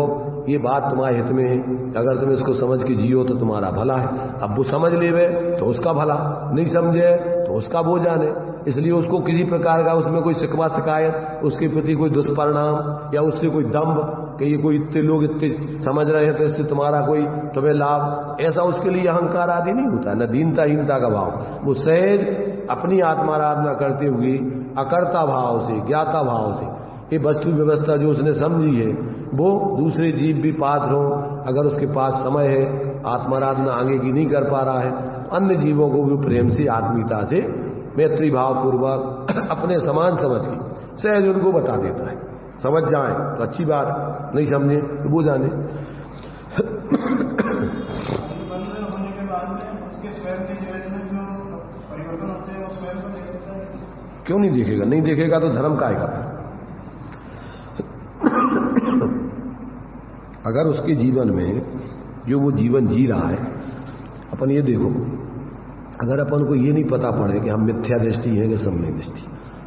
ये बात तुम्हारे हित में है, अगर तुम इसको समझ के जियो तो तुम्हारा भला है। अब वो समझ लेवे तो उसका भला, नहीं समझे तो उसका वो जाने। इसलिए उसको किसी प्रकार का उसमें कोई शिकवा शिकायत, उसके प्रति कोई दुष्परिणाम या उससे कोई दंभ कि ये कोई इतने लोग इतने समझ रहे हैं तो इससे तुम्हें लाभ, ऐसा उसके लिए अहंकार आदि नहीं होता, न दीनताहीनता का भाव। वो सहज अपनी आत्माराधना करते हुए अकर्ता भाव से, ज्ञाता भाव से ये वस्तु व्यवस्था जो उसने समझी है वो दूसरे जीव भी पात्र हो, अगर उसके पास समय है, आत्माराधना आगे की नहीं कर पा रहा है, तो अन्य जीवों को भी प्रेम से, आत्मीयता से, मैत्री भाव पूर्वक अपने समान समझ के सहज उनको बता देता है। समझ जाए तो अच्छी बात, नहीं समझे तो वो जाने। होने के बाद में उसके स्वयं के जीवन में जो परिवर्तन होते हैं वो स्वयं को देखता है। क्यों नहीं देखेगा? नहीं देखेगा तो धर्म का आएगा। अगर उसके जीवन में जो वो जीवन जी रहा है, अपन ये देखो, अगर अपन को ये नहीं पता पड़े कि हम मिथ्या दृष्टि हैं कि सम्यक दृष्टि,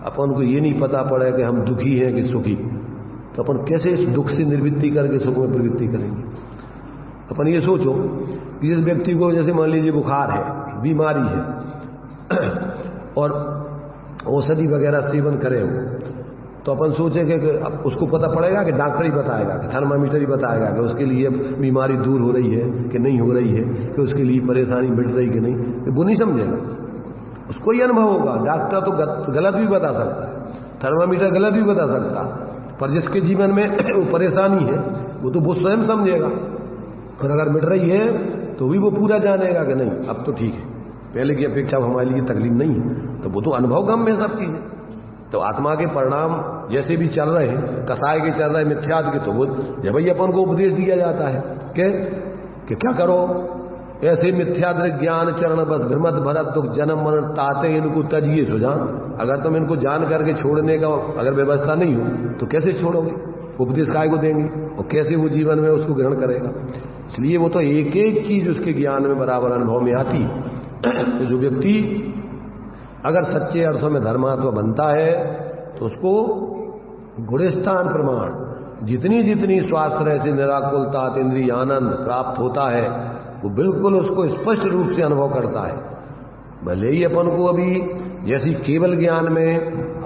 अपन को ये नहीं पता पड़े कि हम दुखी हैं कि सुखी, तो अपन कैसे इस दुख से निर्वृत्ति करके सुख में प्रवृत्ति करेंगे? अपन ये सोचो कि जिस व्यक्ति को जैसे मान लीजिए बुखार है, बीमारी है, और औषधि वगैरह सेवन करे हो, तो अपन सोचेंगे कि अब उसको पता पड़ेगा कि डॉक्टर ही बताएगा, कि थर्मामीटर ही बताएगा कि उसके लिए बीमारी दूर हो रही है कि नहीं हो रही है, कि उसके लिए परेशानी मिट रही कि नहीं, कि वो नहीं समझेगा। उसको ही अनुभव होगा। डॉक्टर तो गलत भी बता सकता है, थर्मामीटर गलत भी बता सकता है, पर जिसके जीवन में वो परेशानी है वो तो वो स्वयं समझेगा। फिर अगर मिट रही है तो भी वो पूरा जानेगा कि नहीं अब तो ठीक है, पहले की अपेक्षा हमारे लिए तकलीफ नहीं है, तो वो तो अनुभव गम में सब चीजें। तो आत्मा के परिणाम जैसे भी चल रहे हैं, कसाय के चल रहे हैं, मिथ्याद के, तो वो जब ही अपन को उपदेश दिया जाता है कि क्या करो, ऐसे मिथ्याद ज्ञान चरण बस भ्रमत भरत दुख जन्म मरण ताते इनको तजिए सुजान। अगर तुम इनको जान करके छोड़ने का अगर व्यवस्था नहीं हो तो कैसे छोड़ोगे? उपदेश काय को देंगे और कैसे वो जीवन में उसको ग्रहण करेगा? इसलिए वो तो एक एक चीज उसके ज्ञान में बराबर अनुभव में आती है। तो जो व्यक्ति अगर सच्चे अर्थों में धर्मात्मा बनता है तो उसको गुणस्थान प्रमाण जितनी जितनी स्वास्थ्य से निराकुलता इंद्रिय आनंद प्राप्त होता है वो बिल्कुल उसको स्पष्ट रूप से अनुभव करता है। भले ही अपन को अभी जैसी केवल ज्ञान में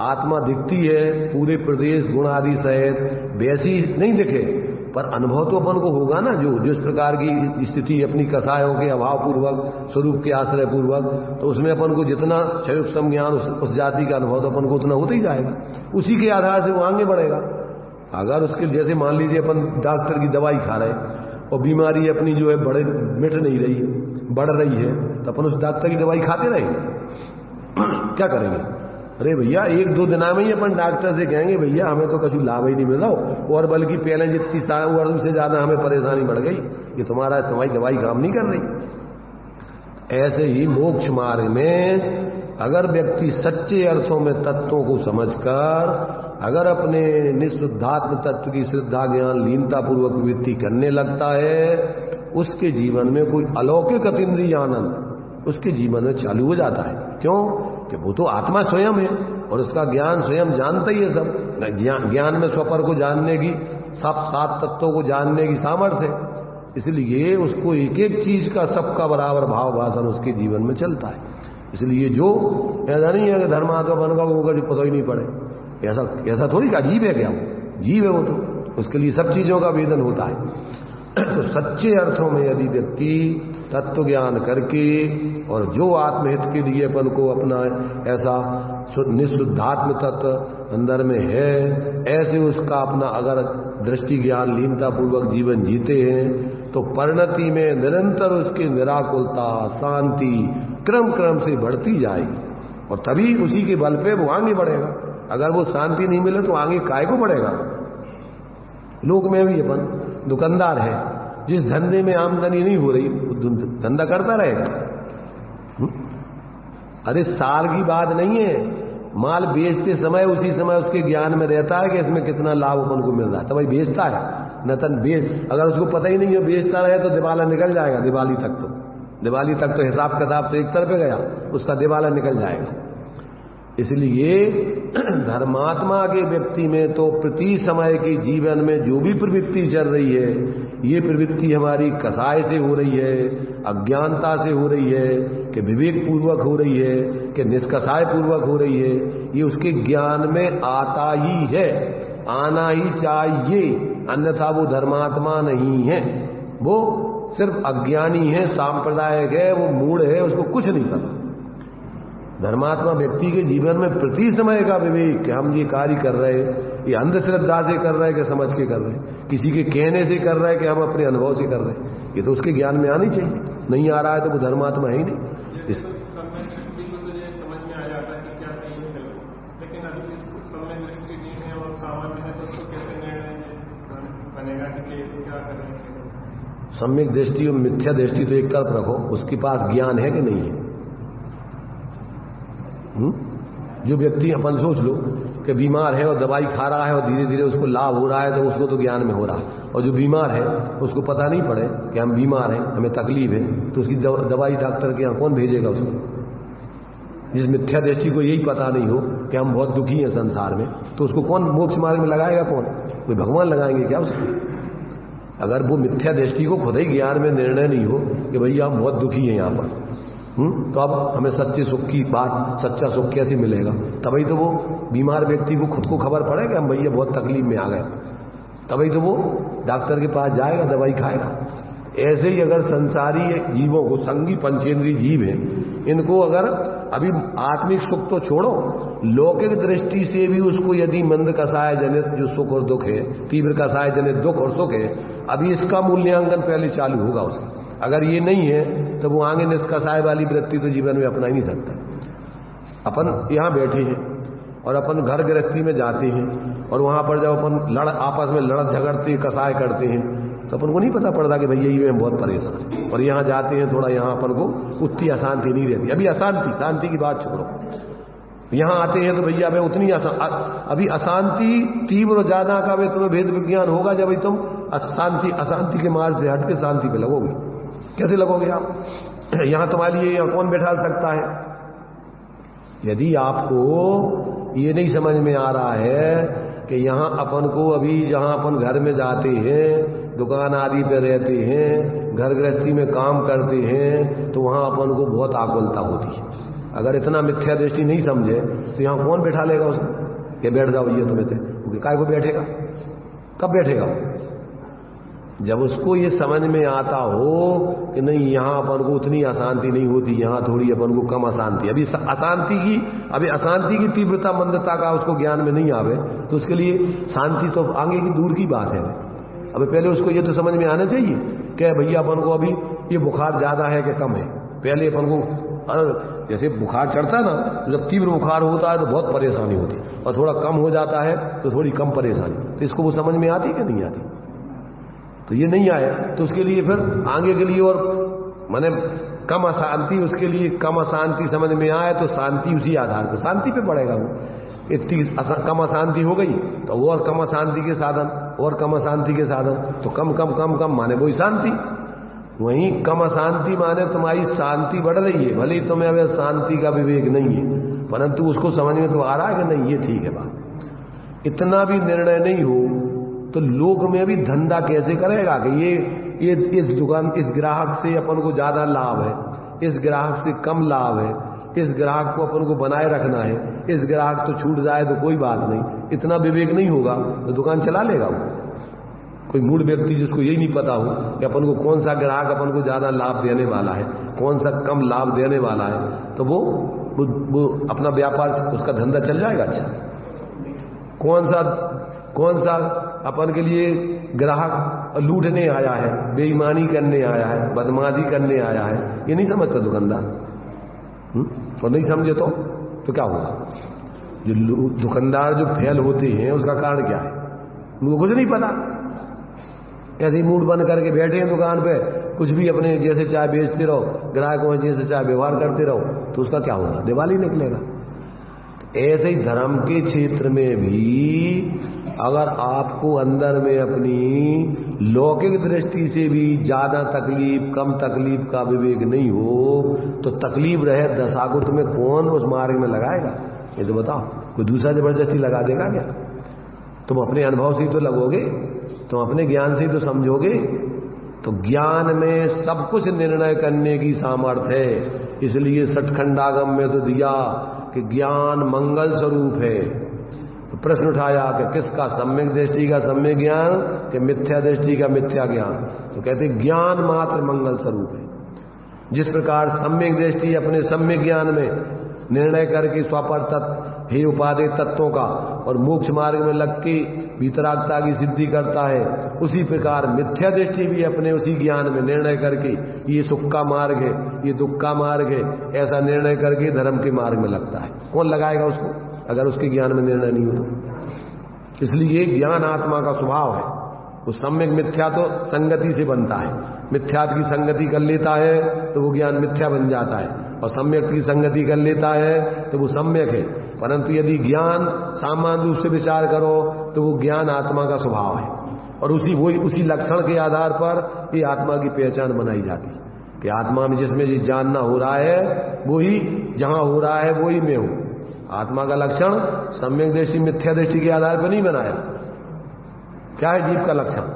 आत्मा दिखती है पूरे प्रदेश गुण आदि सहित वैसी नहीं दिखे, पर अनुभव तो अपन को होगा ना। जो जिस प्रकार की स्थिति अपनी कसायों के अभाव पूर्वक स्वरूप के आश्रय पूर्वक, तो उसमें अपन को जितना क्षयोत्तम ज्ञान उस जाति का अनुभव तो अपन को उतना होता ही जाएगा, उसी के आधार से वो आगे बढ़ेगा। अगर उसके जैसे मान लीजिए अपन डॉक्टर की दवाई खा रहे और बीमारी अपनी जो है मिट नहीं रही है, बढ़ रही है, तो अपन उस डॉक्टर की दवाई खाते रहेंगे? क्या करेंगे? अरे भैया एक दो दिन में ही अपन डॉक्टर से कहेंगे भैया हमें तो कुछ लाभ ही नहीं मिला, और बल्कि पहले जितनी से ज्यादा हमें परेशानी बढ़ गई, ये तुम्हारा दवाई काम नहीं कर रही। ऐसे ही मोक्ष मार्ग में अगर व्यक्ति सच्चे अर्थों में तत्वों को समझकर अगर अपने निःशुद्धात्म तत्व की श्रद्धा ज्ञान लीनता पूर्वक वृत्ति करने लगता है, उसके जीवन में कोई अलौकिक अतीन्द्रिय आनंद उसके जीवन में चालू हो जाता है। क्यों? कि वो तो आत्मा स्वयं है और उसका ज्ञान स्वयं जानता ही है सब। ज्ञान में स्वपर को जानने की, सब सात तत्वों को जानने की सामर्थ्य है, इसलिए उसको एक एक चीज का सबका बराबर भाव भाषण उसके जीवन में चलता है। इसलिए जो ऐसा नहीं है कि धर्मात्मा बन गया होगा जो पता ही नहीं पड़े, ऐसा थोड़ी का जीव है क्या? वो जीव है, वो तो उसके लिए सब चीजों का वेदन होता है। तो सच्चे अर्थों में यदि व्यक्ति तत्व ज्ञान करके और जो आत्महित के लिए अपन को अपना ऐसा निःशुद्धात्म तत्व अंदर में है, ऐसे उसका अपना अगर दृष्टि ज्ञान लीनता पूर्वक जीवन जीते हैं तो परिणति में निरंतर उसकी निराकुलता शांति क्रम क्रम से बढ़ती जाएगी, और तभी उसी के बल पे वो आगे बढ़ेगा। अगर वो शांति नहीं मिले तो आगे काय को बढ़ेगा? लोक में भी अपन दुकानदार है, जिस धंधे में आमदनी नहीं हो रही वो धंधा करता रहेगा। अरे साल की बात नहीं है, माल बेचते समय उसी समय उसके ज्ञान में रहता है कि इसमें कितना लाभ अपन को मिल रहा है, तो भाई बेचता है न तन बेच। अगर उसको पता ही नहीं है बेचता रहे तो दिवाला निकल जाएगा। दिवाली तक तो हिसाब किताब से एक तरफ गया, उसका दिवाला निकल जाएगा। इसलिए धर्मात्मा के व्यक्ति में तो प्रति समय के जीवन में जो भी प्रवृत्ति चल रही है, ये प्रवृत्ति हमारी कसाय से हो रही है, अज्ञानता से हो रही है, कि विवेक पूर्वक हो रही है, कि निष्कसाय पूर्वक हो रही है, ये उसके ज्ञान में आता ही है, आना ही चाहिए, अन्यथा वो धर्मात्मा नहीं है। वो सिर्फ अज्ञानी है, सांप्रदायिक है, वो मूढ़ है, उसको कुछ नहीं पता। धर्मात्मा व्यक्ति के जीवन में प्रति समय का विवेक कि हम ये कार्य कर रहे हैं, ये अंधश्रद्धा से कर रहे हैं कि समझ के कर रहे हैं, किसी के कहने से कर रहे हैं कि हम अपने अनुभव से कर रहे हैं, ये तो उसके ज्ञान में आनी चाहिए। नहीं आ रहा है तो वो धर्मात्मा है ही नहीं। सम्यक दृष्टि और मिथ्या दृष्टि तो एक तरफ रखो, उसके पास ज्ञान है कि नहीं है? जो व्यक्ति अपन सोच लो कि बीमार है और दवाई खा रहा है और धीरे धीरे उसको लाभ हो रहा है, तो उसको तो ज्ञान में हो रहा है। और जो बीमार है उसको पता नहीं पड़े कि हम बीमार हैं, हमें तकलीफ है, तो उसकी दवाई डॉक्टर के यहाँ कौन भेजेगा उसको? जिस मिथ्या दृष्टि को यही पता नहीं हो कि हम बहुत दुखी हैं संसार में, तो उसको कौन मोक्ष मार्ग में लगाएगा? कौन? कोई भगवान लगाएंगे क्या उसको? अगर वो मिथ्या दृष्टि को खुद ही ज्ञान में निर्णय नहीं हो कि भैया हम बहुत दुखी हैं यहाँ पर, तो अब हमें सच्चे सुख की बात, सच्चा सुख कैसे मिलेगा? तभी तो वो बीमार व्यक्ति को खुद को खबर पड़े कि हम भैया बहुत तकलीफ में आ गए, तभी तो वो डॉक्टर के पास जाएगा, दवाई खाएगा। ऐसे ही अगर संसारी जीवों को, संगी पंचेंद्रीय जीव हैं, इनको अगर अभी आत्मिक सुख तो छोड़ो, लौकिक दृष्टि से भी उसको यदि मंद कसाय जनित जो सुख और दुख है, तीव्र कसाय जनित दुख और सुख है, अभी इसका मूल्यांकन पहले चालू होगा उसका। अगर ये नहीं है तो वो आगे निष्कसाय वाली वृत्ति तो जीवन में अपना ही नहीं सकता। अपन यहाँ बैठे हैं और अपन घर गृहस्थी में जाते हैं और वहां पर जब अपन आपस में लड़त झगड़ते कसाय करते हैं तो अपन को नहीं पता पड़ता कि भैया ये बहुत परेशान है। और यहाँ जाते हैं थोड़ा, यहाँ अपन को उतनी अशांति नहीं रहती। अभी अशांति, शांति की बात छोड़ो, यहाँ आते हैं तो भैया उतनी अभी अशांति तीव्र और ज्यादा का वे तुम्हें भेद विज्ञान होगा जब तुम अशांति के मार्ग से हट के शांति पे लगोगे। कैसे लगोगे आप? यहां तुम्हारे लिए यहाँ कौन बैठा सकता है? यदि आपको ये नहीं समझ में आ रहा है कि यहाँ अपन को अभी जहां अपन घर में जाते हैं, दुकान आदि पे रहते हैं, घर गृहस्थी में काम करते हैं, तो वहां अपन को बहुत आकुलता होती है। अगर इतना मिथ्या दृष्टि नहीं समझे तो यहाँ कौन बैठा लेगा उसको कि बैठ जाओ ये तुम्हें थे? काय को बैठेगा? कब बैठेगा? जब उसको ये समझ में आता हो कि नहीं यहाँ अपन को उतनी अशांति नहीं होती, यहाँ थोड़ी अपन को कम अशांति, अभी अशांति की तीव्रता मंदता का उसको ज्ञान में नहीं आवे, तो उसके लिए शांति तो आगे की दूर की बात है। अभी पहले उसको ये तो समझ में आना चाहिए कि भैया अपन को अभी ये बुखार ज्यादा है कि कम है। पहले अपन को जैसे बुखार चढ़ता है ना, जब तीव्र बुखार होता है तो बहुत परेशानी होती है, और थोड़ा कम हो जाता है तो थोड़ी कम परेशानी। तो इसको वो समझ में आती कि नहीं आती? तो ये नहीं आया तो उसके लिए फिर आगे के लिए और माने कम अशांति, उसके लिए कम अशांति समझ में आए तो शांति उसी आधार पर शांति पे बढ़ेगा। वो इतनी कम अशांति हो गई तो वो और कम अशांति के साधन, और कम अशांति के साधन, तो कम कम कम कम माने वही शांति। वहीं कम अशांति माने तुम्हारी शांति बढ़ रही है, भले ही तुम्हें अब शांति का विवेक नहीं है, परंतु उसको समझ में तो आ रहा है कि नहीं ये ठीक है बात। इतना भी निर्णय नहीं हो तो लोक में भी धंधा कैसे करेगा कि ये इस दुकान, इस ग्राहक से अपन को ज्यादा लाभ है, इस ग्राहक से कम लाभ है, इस ग्राहक को अपन को बनाए रखना है, इस ग्राहक तो छूट जाए तो कोई बात नहीं। इतना विवेक नहीं होगा तो दुकान चला लेगा वो। कोई मूढ़ व्यक्ति जिसको यही नहीं पता हो कि अपन को कौन सा ग्राहक अपन को ज्यादा लाभ देने वाला है, कौन सा कम लाभ देने वाला है, तो वो अपना व्यापार, उसका धंधा चल जाएगा। अच्छा, कौन सा अपन के लिए ग्राहक लूटने आया है, बेईमानी करने आया है, बदमाशी करने आया है, ये नहीं समझता दुकानदार। और नहीं समझे तो क्या होगा? जो दुकानदार जो फेल होते हैं उसका कारण क्या है? उनको कुछ नहीं पता, ऐसे ही मूड बंद करके बैठे हैं दुकान पे, कुछ भी अपने जैसे चाय बेचते रहो, ग्राहकों जैसे चाय व्यवहार करते रहो, तो उसका क्या होगा? दिवाली निकलेगा। ऐसे ही धर्म के क्षेत्र में भी अगर आपको अंदर में अपनी लौकिक दृष्टि से भी ज्यादा तकलीफ कम तकलीफ का विवेक नहीं हो तो तकलीफ रहे दशा को तुम्हें कौन उस मार्ग में लगाएगा? ये तो बताओ, कोई दूसरा जबरदस्ती लगा देगा क्या? तुम अपने अनुभव से ही तो लगोगे, तुम अपने ज्ञान से ही तो समझोगे। तो ज्ञान में सब कुछ निर्णय करने की सामर्थ्य है। इसलिए सठखंडागम में तो दिया कि ज्ञान मंगल स्वरूप है। तो प्रश्न उठाया कि किसका? सम्यक दृष्टि का सम्यक ज्ञान कि मिथ्या दृष्टि का मिथ्या ज्ञान? तो कहते ज्ञान मात्र मंगल स्वरूप है। जिस प्रकार सम्यक दृष्टि अपने सम्यक ज्ञान में निर्णय करके स्वापर तत्व हे उपादेय तत्वों का और मोक्ष मार्ग में लग के वितरागता की सिद्धि करता है, उसी प्रकार मिथ्या दृष्टि भी अपने उसी ज्ञान में निर्णय करके ये सुख का मार्ग है, ये दुख का मार्ग है, ऐसा निर्णय करके धर्म के मार्ग में लगता है। कौन लगाएगा उसको अगर उसके ज्ञान में निर्णय नहीं हो तो? इसलिए ज्ञान आत्मा का स्वभाव है। वो सम्यक मिथ्या तो संगति से बनता है, मिथ्यात की संगति कर लेता है तो वो ज्ञान मिथ्या बन जाता है, और सम्यक की संगति कर लेता है तो वो सम्यक है। परंतु यदि ज्ञान सामान्य रूप से विचार करो तो वो ज्ञान आत्मा का स्वभाव है, और उसी लक्षण के आधार पर ये आत्मा की पहचान बनाई जाती है कि आत्मा में जिसमें ये जानना हो रहा है वही, जहां हो रहा है वही मैं हूं। आत्मा का लक्षण सम्यक दृष्टि मिथ्या दृष्टि के आधार पर नहीं बनाया। क्या है जीव का लक्षण?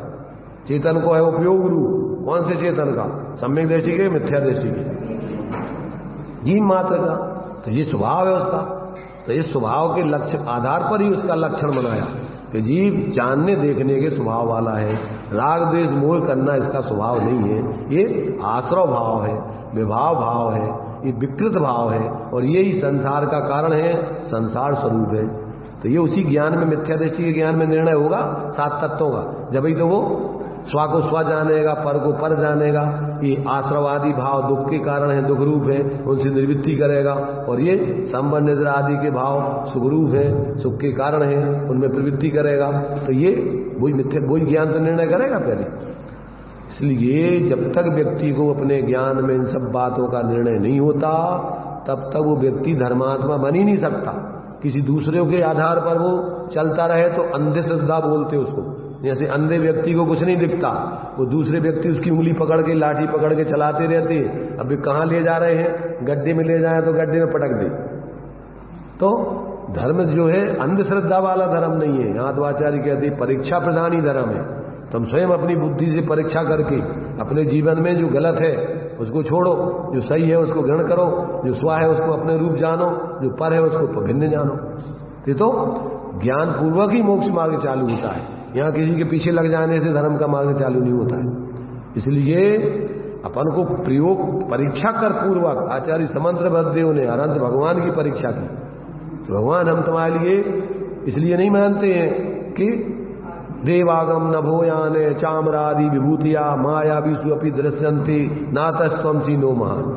चेतन को है उपयोग रूप। कौन से चेतन का? सम्यक दृष्टि के, मिथ्या दृष्टि के, जीव मात्र का। तो ये स्वभाव है उसका, तो इस स्वभाव के लक्ष्य आधार पर ही उसका लक्षण बनाया कि जीव जानने देखने के स्वभाव वाला है। राग द्वेष मोह करना इसका स्वभाव नहीं है, ये आश्रव भाव है, विभाव भाव है, ये विकृत भाव है, और यही संसार का कारण है, संसार स्वरूप है। तो ये उसी ज्ञान में, मिथ्या दृष्टि के ज्ञान में निर्णय होगा 7 तत्वों का, जब ही तो वो स्वा को स्वा जानेगा, पर को पर जानेगा। ये आश्रवादी भाव दुख के कारण है, दुख रूप है, उनसे निवृत्ति करेगा, और ये संबंध निद्रा आदि के भाव सुख रूप है, सुख के कारण है, उनमें प्रवृत्ति करेगा। तो ये वही ज्ञान तो निर्णय करेगा पहले। इसलिए जब तक व्यक्ति को अपने ज्ञान में इन सब बातों का निर्णय नहीं होता, तब तक वो व्यक्ति धर्मात्मा बन ही नहीं सकता। किसी दूसरे के आधार पर वो चलता रहे तो अंधश्रद्धा बोलते उसको। जैसे अंधे व्यक्ति को कुछ नहीं दिखता, वो दूसरे व्यक्ति उसकी उंगली पकड़ के, लाठी पकड़ के चलाते रहते हैं। अब कहाँ ले जा रहे हैं? गड्ढे में ले जाए तो गड्ढे में पटक दे। तो धर्म जो है अंधश्रद्धा वाला धर्म नहीं है। यहाँ तो आचार्य कहते परीक्षा प्रधान ही धर्म है। तुम स्वयं अपनी बुद्धि से परीक्षा करके अपने जीवन में जो गलत है उसको छोड़ो, जो सही है उसको ग्रहण करो, जो स्वा है उसको अपने रूप जानो, जो पर है उसको भिन्न जानो। ये तो ज्ञान पूर्वक ही मोक्ष मार्ग चालू होता है। यहाँ किसी के पीछे लग जाने से धर्म का मार्ग चालू नहीं होता है। इसलिए अपन को प्रयोग परीक्षा कर पूर्वक, आचार्य समंत्र भद्रदेव ने अनंत भगवान की परीक्षा की। तो भगवान हम तुम्हारे लिए इसलिए नहीं मानते हैं कि देवागम नभोयाने चामरादि विभूतिया माया विषु अपि दृश्यंती नातस्वंसी नो महान।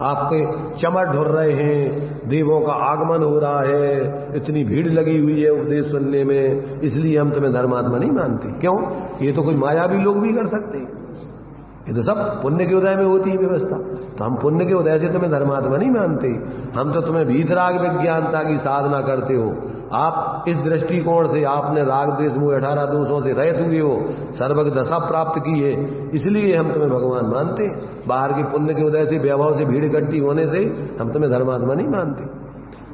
आपके चमट ढुर रहे हैं, देवों का आगमन हो रहा है, इतनी भीड़ लगी हुई है उपदेश सुनने में, इसलिए हम तुम्हें धर्मात्मा नहीं मानते। क्यों? ये तो कोई मायावी लोग भी कर सकते हैं, ये तो सब पुण्य के उदय में होती है व्यवस्था। तो हम पुण्य के उदय से तुम्हें धर्मात्मा नहीं मानते, हम तो तुम्हें भीतराग विज्ञानता की साधना करते हो। आप इस दृष्टिकोण से आपने राग द्वेष मोह 18 दोषों से रहित हुए हो, सर्वग दशा प्राप्त की है, इसलिए हम तुम्हें भगवान मानते। बाहर के पुण्य के उदय से, वैभव से, भीड़ इकट्ठी होने से हम तुम्हें धर्मात्मा नहीं मानते।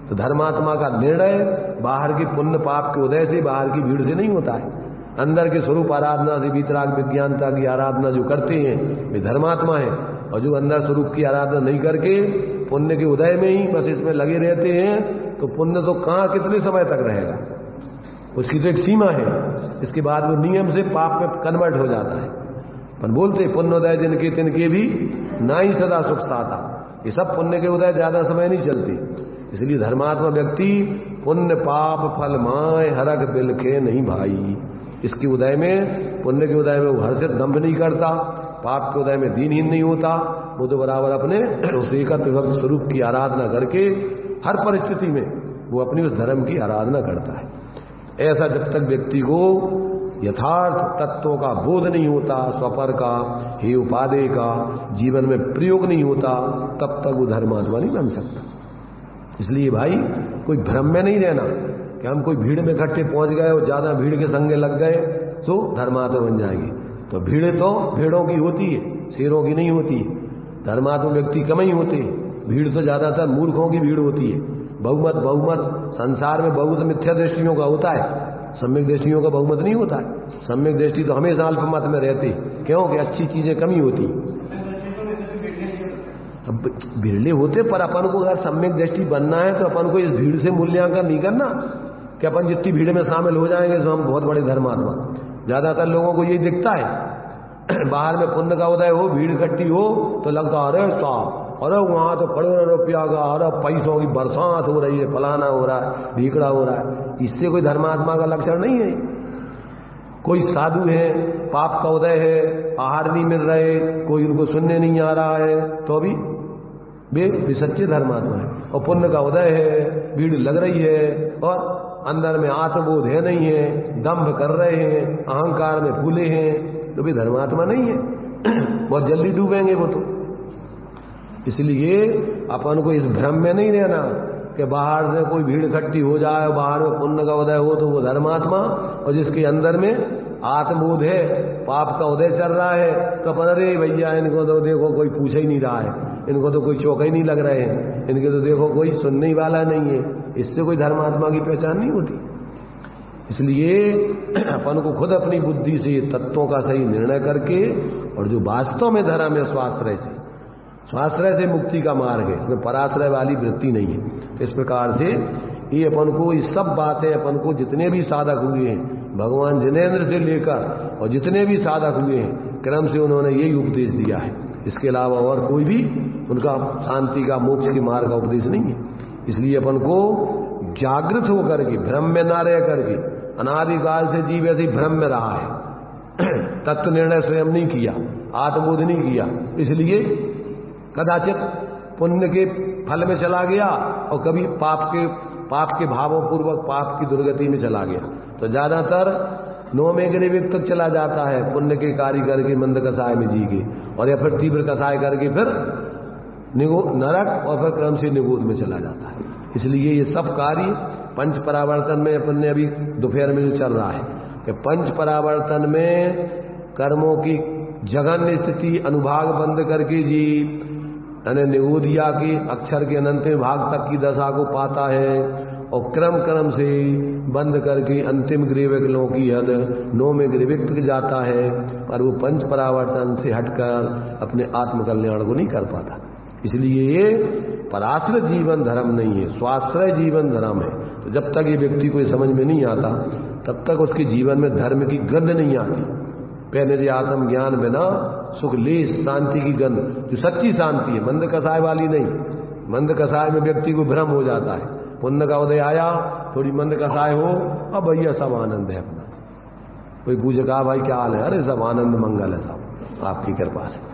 तो धर्मात्मा का निर्णय बाहर के पुण्य पाप के उदय से, बाहर की भीड़ से नहीं होता है। अंदर के स्वरूप आराधना से, भीतराग विज्ञानता की आराधना जो करते हैं वे धर्मात्मा है, और जो अंदर स्वरूप की आराधना नहीं करके पुण्य के उदय में ही बस इसमें लगे रहते हैं, तो पुण्य तो कहाँ कितने समय तक रहेगा, उसकी तो एक सीमा है। इसके बाद वो नियम से पाप में कन्वर्ट हो जाता है। पर बोलते पुण्योदय जिनके तिनके भी ना ही सदा सुख साता। ये सब पुण्य के उदय ज्यादा समय नहीं चलते। इसलिए धर्मात्मा व्यक्ति पुण्य पाप फल माय हरक बिलखे नहीं भाई। इसके उदय में, पुण्य के उदय में वो हर्षित दंभ नहीं करता, पाप के उदय में दीनहीन नहीं होता। वो तो बराबर अपने उस एकत्र भक्त स्वरूप की आराधना करके हर परिस्थिति में वो अपनी उस धर्म की आराधना करता है। ऐसा जब तक व्यक्ति को यथार्थ तत्वों का बोध नहीं होता, स्वपर का, हे उपादेय का जीवन में प्रयोग नहीं होता, तब तक वो धर्मात्मा नहीं बन सकता। इसलिए भाई कोई भ्रम में नहीं रहना कि हम कोई भीड़ में इकट्ठे पहुंच गए और ज्यादा भीड़ के संगे लग गए तो धर्मात्मा बन जाएगी। तो भीड़ तो भेड़ों की होती है, शेरों की नहीं होती। धर्मात्मा व्यक्ति कम ही होते, भीड़ तो ज्यादातर मूर्खों की भीड़ होती है। बहुमत संसार में बहुत मिथ्या दृष्टियों का होता है, सम्यक दृष्टियों का बहुमत नहीं होता है। सम्यक दृष्टि तो हमेशा अल्पमत में रहती, क्योंकि अच्छी चीजें कमी होती। अब बिरले होते, पर अपन को अगर सम्यक दृष्टि बनना है तो अपन को इस भीड़ से मूल्यांकन नहीं करना कि अपन जितनी भीड़ में शामिल हो जाएंगे तो हम बहुत बड़े धर्मात्मा। ज्यादातर लोगों को यही दिखता है, बाहर में पुण्य का उदय हो, भीड़ इकट्ठी हो तो लगता अरे साहब, अरे वहां तो करोड़ों रुपया का, अरे पैसों की बरसात हो रही है, फलाना हो रहा है, भीकड़ा हो रहा है। इससे कोई धर्मात्मा का लक्षण नहीं है। कोई साधु है, पाप का उदय है, आहार नहीं मिल रहे, कोई उनको सुनने नहीं आ रहा है, तो अभी वे सच्चे धर्मात्मा है। और पुण्य का उदय है, भीड़ लग रही है और अंदर में आत्मबोध है नहीं है, दंभ कर रहे हैं, अहंकार में फूले हैं, तो भी धर्मात्मा नहीं है। बहुत जल्दी डूबेंगे वो तो। इसलिए अपन को इस भ्रम में नहीं रहना कि बाहर से कोई भीड़ इकट्ठी हो जाए, बाहर में पुण्य का उदय हो तो वो धर्मात्मा, और जिसके अंदर में आत्मबोध है, पाप का उदय चल रहा है, तो अपन अरे भैया इनको तो देखो कोई पूछ ही नहीं रहा है, इनको तो कोई चौका ही नहीं लग रहे हैं, इनके तो देखो कोई सुनने वाला नहीं है, इससे कोई धर्मात्मा की पहचान नहीं होती। इसलिए अपन को खुद अपनी बुद्धि से तत्वों का सही निर्णय करके, और जो वास्तव में धर्म है स्वाश्रय से मुक्ति का मार्ग है, इसमें पराश्रय वाली वृत्ति नहीं है। तो इस प्रकार से ये अपन को ये सब बातें अपन को जितने भी साधक हुए हैं, भगवान जिनेन्द्र से लेकर और जितने भी साधक हुए हैं, क्रम से उन्होंने यही उपदेश दिया है। इसके अलावा और कोई भी उनका शांति का, मोक्ष के मार्ग का उपदेश नहीं है। इसलिए अपन को जागृत होकर के, भ्रम में ना रह करके, अनादिकाल से जीव ऐसे भ्रम में रहा है, तत्व निर्णय स्वयं नहीं किया, आत्मबोध नहीं किया, इसलिए कदाचित पुण्य के फल में चला गया और कभी पाप के भावों पूर्वक पाप की दुर्गति में चला गया। तो ज्यादातर नौवें ग्रेविक तक चला जाता है, पुण्य के कार्य करके मंद कसाय में जी के, और या फिर तीव्र कसाय करके फिर नरक और फिर क्रम से निगोद में चला जाता है। इसलिए ये सब कार्य पंच परावर्तन में अपन ने अभी दोपहर में जो चल रहा है कि पंच परावर्तन में कर्मों की जघन्य स्थिति अनुभाग बंद करके जी यानी निगोदिया के अक्षर के अनंतिम भाग तक की दशा को पाता है, और क्रम से बंद करके अंतिम ग्रीविकलों की हद 9वें ग्रीविक तक जाता है, पर वो पंच परावर्तन से हटकर अपने आत्म कल्याण को नहीं कर पाता। इसलिए ये पराश्रय जीवन धर्म नहीं है, स्वाश्रय जीवन धर्म है। तो जब तक ये व्यक्ति को समझ में नहीं आता, तब तक उसके जीवन में धर्म की गंध नहीं आती। पहले आत्म ज्ञान बिना सुख लेश शांति की गंध, जो सच्ची शांति है, मंद कसाय वाली नहीं। मंद कसाय में व्यक्ति को भ्रम हो जाता है, पुण्य का उदय आया, थोड़ी मंद कसाय हो, अब भैया सब आनंद है अपना। कोई पूछे कहा भाई क्या हाल है, अरे सब आनंद मंगल है, सब आपकी कृपा से।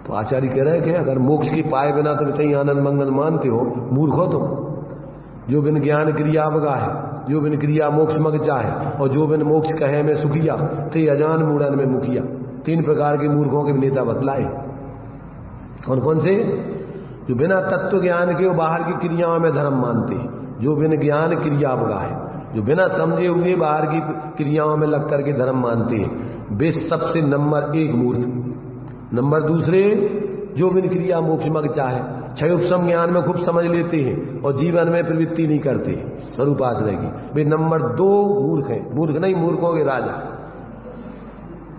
तो आचार्य कह रहे हैं कि अगर मोक्ष की पाए बिना तुम कहीं आनंद मंगल मानते हो, मूर्ख हो तुम। जो बिन ज्ञान क्रिया अवगा है, जो बिन क्रिया मोक्ष मग चाहे, और जो बिन मोक्ष कहे में सुखिया, ते अजान मूढ़न में मुखिया। 3 प्रकार के मूर्खों के नेता बतलाए। कौन कौन से? जो बिना तत्व ज्ञान के वो बाहर की क्रियाओं में धर्म मानते हैं, जो बिन ज्ञान क्रिया अवगा है, जो बिना समझे हुए बाहर की क्रियाओं में लग करके धर्म मानते हैं, वे सबसे नंबर 1 मूर्ख। नंबर 2 जो बिन क्रिया मोक्ष मग चाहे, क्षयोपम ज्ञान में खूब समझ लेते हैं और जीवन में प्रवृत्ति नहीं करते स्वरूपाश्रय की, वे नंबर 2 मूर्ख हैं। मूर्ख नहीं, मूर्खों के राजा।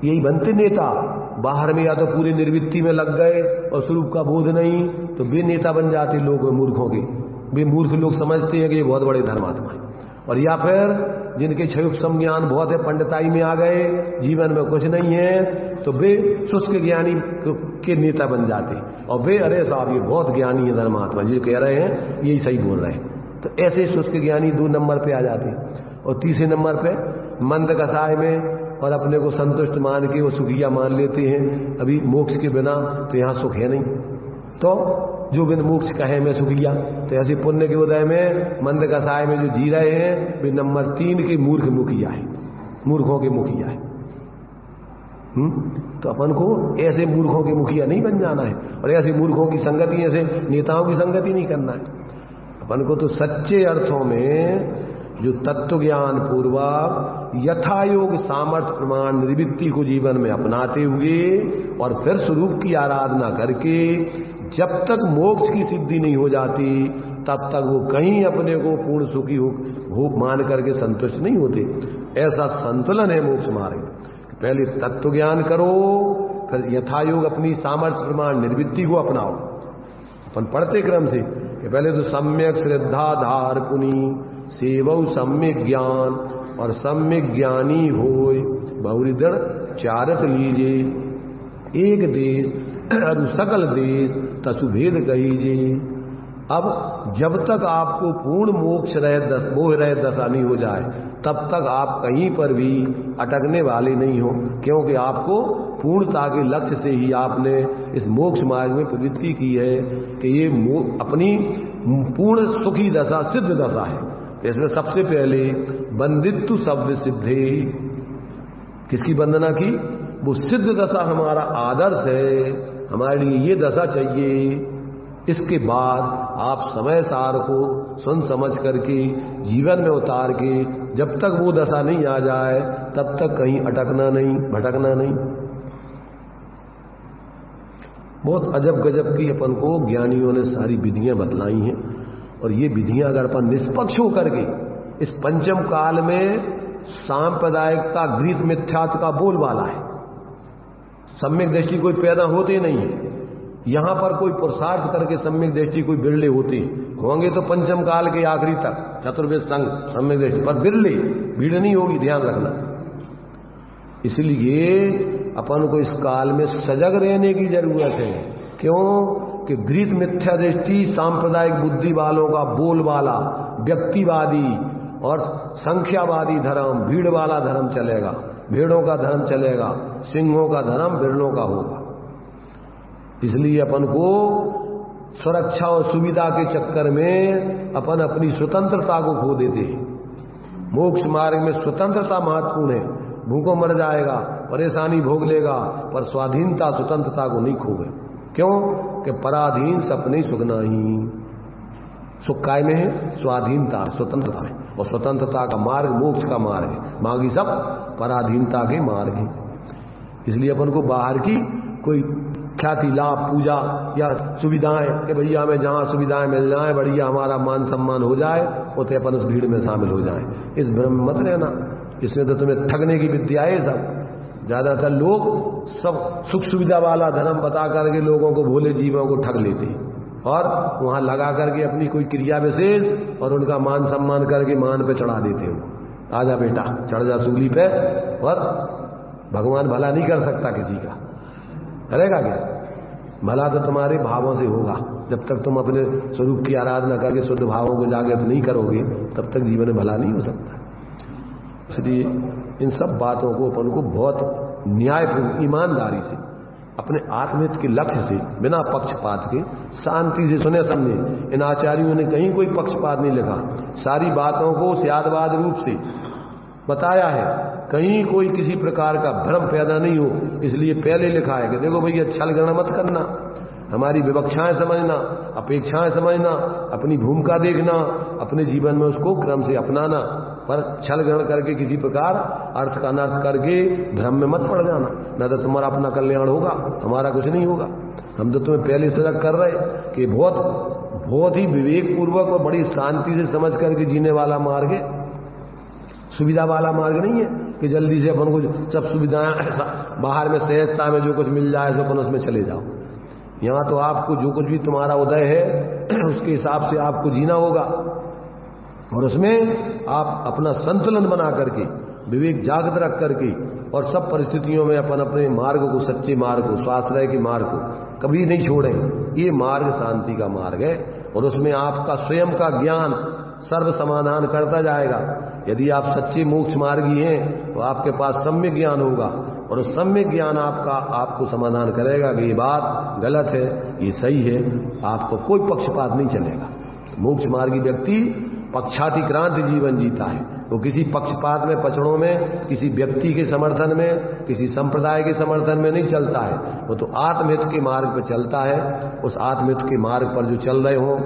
यही बनते नेता। बाहर में या तो पूरी निर्वृत्ति में लग गए और स्वरूप का बोध नहीं, तो वे नेता बन जाते लोग मूर्खों के। वे मूर्ख लोग समझते हैं कि ये बहुत बड़े धर्मात्मा है, और या फिर जिनके क्षयोपम ज्ञान बहुत है, पंडिताई में आ गए, जीवन में कुछ नहीं है, तो वे शुष्क ज्ञानी के नेता बन जाते, और वे अरे साहब ये बहुत ज्ञानी है धर्मात्मा, जो कह रहे हैं यही सही बोल रहे हैं। तो ऐसे शुष्क ज्ञानी 2 नंबर पे आ जाते हैं। और तीसरे नंबर पे मंद कसाय में और अपने को संतुष्ट मान के वो सुखिया मान लेते हैं, अभी मोक्ष के बिना तो यहाँ सुख है नहीं, तो जो बिन मोक्ष कहे में सुखिया। तो ऐसे पुण्य के उदय में मंद कसाय में जो जी रहे हैं, वे नंबर 3 के मूर्ख मुखिया है, मूर्खों के मुखिया है। तो अपन को ऐसे मूर्खों के मुखिया नहीं बन जाना है, और ऐसे मूर्खों की संगति, ऐसे नेताओं की संगति नहीं करना है। अपन को तो सच्चे अर्थों में जो तत्व ज्ञान पूर्वक यथायोग सामर्थ्य प्रमाण निर्वृत्ति को जीवन में अपनाते हुए और फिर स्वरूप की आराधना करके जब तक मोक्ष की सिद्धि नहीं हो जाती, तब तक वो कहीं अपने को पूर्ण सुखी हो मान करके संतुष्ट नहीं होते। ऐसा संतुलन है मोक्ष मार्ग। पहले तत्व ज्ञान करो, फिर यथायोग अपनी सामर्थ्य प्रमाण निर्वृत्ति को अपनाओ। अपन पढ़ते क्रम से कि पहले तो सम्यक श्रद्धा धार पुनी सेवऊ सम्यक ज्ञान, और सम्यक ज्ञानी होय बहुरी दृढ़ चारत लीजे, एक देश अरु सकल देश तसु भेद कहीजे। अब जब तक आपको पूर्ण मोक्ष मोह रह दशा नहीं हो जाए, तब तक आप कहीं पर भी अटकने वाले नहीं हो, क्योंकि आपको पूर्णता के लक्ष्य से ही आपने इस मोक्ष मार्ग में प्रवृत्ति की है कि ये अपनी पूर्ण सुखी दशा सिद्ध दशा है। इसमें सबसे पहले बंदित्व शब्द सिद्धे, किसकी वंदना की? वो सिद्ध दशा हमारा आदर्श है, हमारे लिए ये दशा चाहिए। इसके बाद आप समय सार को सुन समझ करके जीवन में उतार के जब तक वो दशा नहीं आ जाए तब तक कहीं अटकना नहीं, भटकना नहीं। बहुत अजब गजब की अपन को ज्ञानियों ने सारी विधियां बतलाई हैं, और ये विधियां अगर अपन निष्पक्ष होकर के इस पंचम काल में सांप्रदायिकता गृहीत मिथ्यात्व का बोलबाला है, सम्यक दृष्टि कोई पैदा होते नहीं है। यहां पर कोई पुरुषार्थ करके सम्यक दृष्टि कोई बिरले होंगे तो पंचम काल के आखिरी तक चतुर्वेद संघ सम्यक दृष्टि पर बिरले, भीड़ नहीं होगी, ध्यान रखना। इसलिए अपन को इस काल में सजग रहने की जरूरत है। क्यों कि गृहीत मिथ्या दृष्टि सांप्रदायिक बुद्धि वालों का बोलबाला, व्यक्तिवादी और संख्यावादी धर्म, भीड़ वाला धर्म चलेगा, भेड़ों का धर्म चलेगा, सिंहों का धर्म बिरलों का होगा। इसलिए अपन को सुरक्षा और सुविधा के चक्कर में अपन अपनी स्वतंत्रता को खो देते हैं। मोक्ष मार्ग में स्वतंत्रता महत्वपूर्ण है। भूखों मर जाएगा, परेशानी भोग लेगा, पर स्वाधीनता स्वतंत्रता को नहीं खोगे। क्यों कि पराधीन सपने सुख नहीं। सुख काय में है? स्वाधीनता, स्वतंत्रता है, और स्वतंत्रता का मार्ग मोक्ष का मार्ग है, बाकी सब पराधीनता के मार्ग है। इसलिए अपन को बाहर की कोई ख्याति, लाभ, पूजा या सुविधाएं कि भैया हमें जहां सुविधाएं मिल जाए, बढ़िया हमारा मान सम्मान हो जाए, उसे अपन उस भीड़ में शामिल हो जाए, इस भ्रम में मत रहना। इसमें तो तुम्हें ठगने की विद्या है सब। ज्यादातर लोग सब सुख सुविधा वाला धर्म बता करके लोगों को, भोले जीवों को ठग लेते हैं, और वहां लगा करके अपनी कोई क्रिया विशेष और उनका मान सम्मान करके मान पे चढ़ा देते हो। आजा बेटा चढ़ जा सूली पे, और भगवान भला नहीं कर सकता किसी का, करेगा क्या? भला तो तुम्हारे भावों से होगा। जब तक तुम अपने स्वरूप की आराधना करके शुद्ध भावों को जागृत नहीं करोगे तब तक जीवन में भला नहीं हो सकता। इसलिए इन सब बातों को अपन को बहुत न्यायपूर्ण, ईमानदारी से, अपने आत्महित के लक्ष्य से, बिना पक्षपात के, शांति से सुने समझे। इन आचार्यों ने कहीं कोई पक्षपात नहीं लिखा, सारी बातों को स्यादवाद रूप से बताया है, कहीं कोई किसी प्रकार का भ्रम पैदा नहीं हो। इसलिए पहले लिखा है कि देखो भैया छल गणना मत करना, हमारी विवक्षाएं समझना, अपेक्षाएं समझना, अपनी भूमिका देखना, अपने जीवन में उसको क्रम से अपनाना, पर छल ग्रहण करके किसी प्रकार अर्थ का अनर्थ करके भ्रम में मत पड़ जाना, न तो तुम्हारा अपना कल्याण होगा, हमारा कुछ नहीं होगा। हम तो तुम्हें पहले सजग कर रहे कि बहुत ही विवेक पूर्वक और बड़ी शांति से समझ करके जीने वाला मार्ग है, सुविधा वाला मार्ग नहीं है कि जल्दी से अपन को सब सुविधाएं बाहर में सहजता में जो कुछ मिल जाए तो अपन उसमें चले जाओ। यहाँ तो आपको जो कुछ भी तुम्हारा उदय है उसके हिसाब से आपको जीना होगा, और उसमें आप अपना संतुलन बना करके, विवेक जागृत रख करके, और सब परिस्थितियों में अपन अपने मार्ग को, सच्चे मार्ग को, स्वाश्रय के मार्ग को कभी नहीं छोड़ें। ये मार्ग शांति का मार्ग है, और उसमें आपका स्वयं का ज्ञान सर्व समाधान करता जाएगा। यदि आप सच्चे मोक्ष मार्गी हैं तो आपके पास सम्यक ज्ञान होगा, और उस सम्यक ज्ञान आपको समाधान करेगा कि ये बात गलत है, ये सही है। आपको कोई पक्षपात नहीं चलेगा। मोक्ष मार्गी व्यक्ति पक्षातिक्रांत जीवन जीता है, वो किसी पक्षपात में, पचड़ों में, किसी व्यक्ति के समर्थन में, किसी संप्रदाय के समर्थन में नहीं चलता है। वो तो आत्महित के मार्ग पर चलता है। उस आत्महित के मार्ग पर जो चल रहे हो,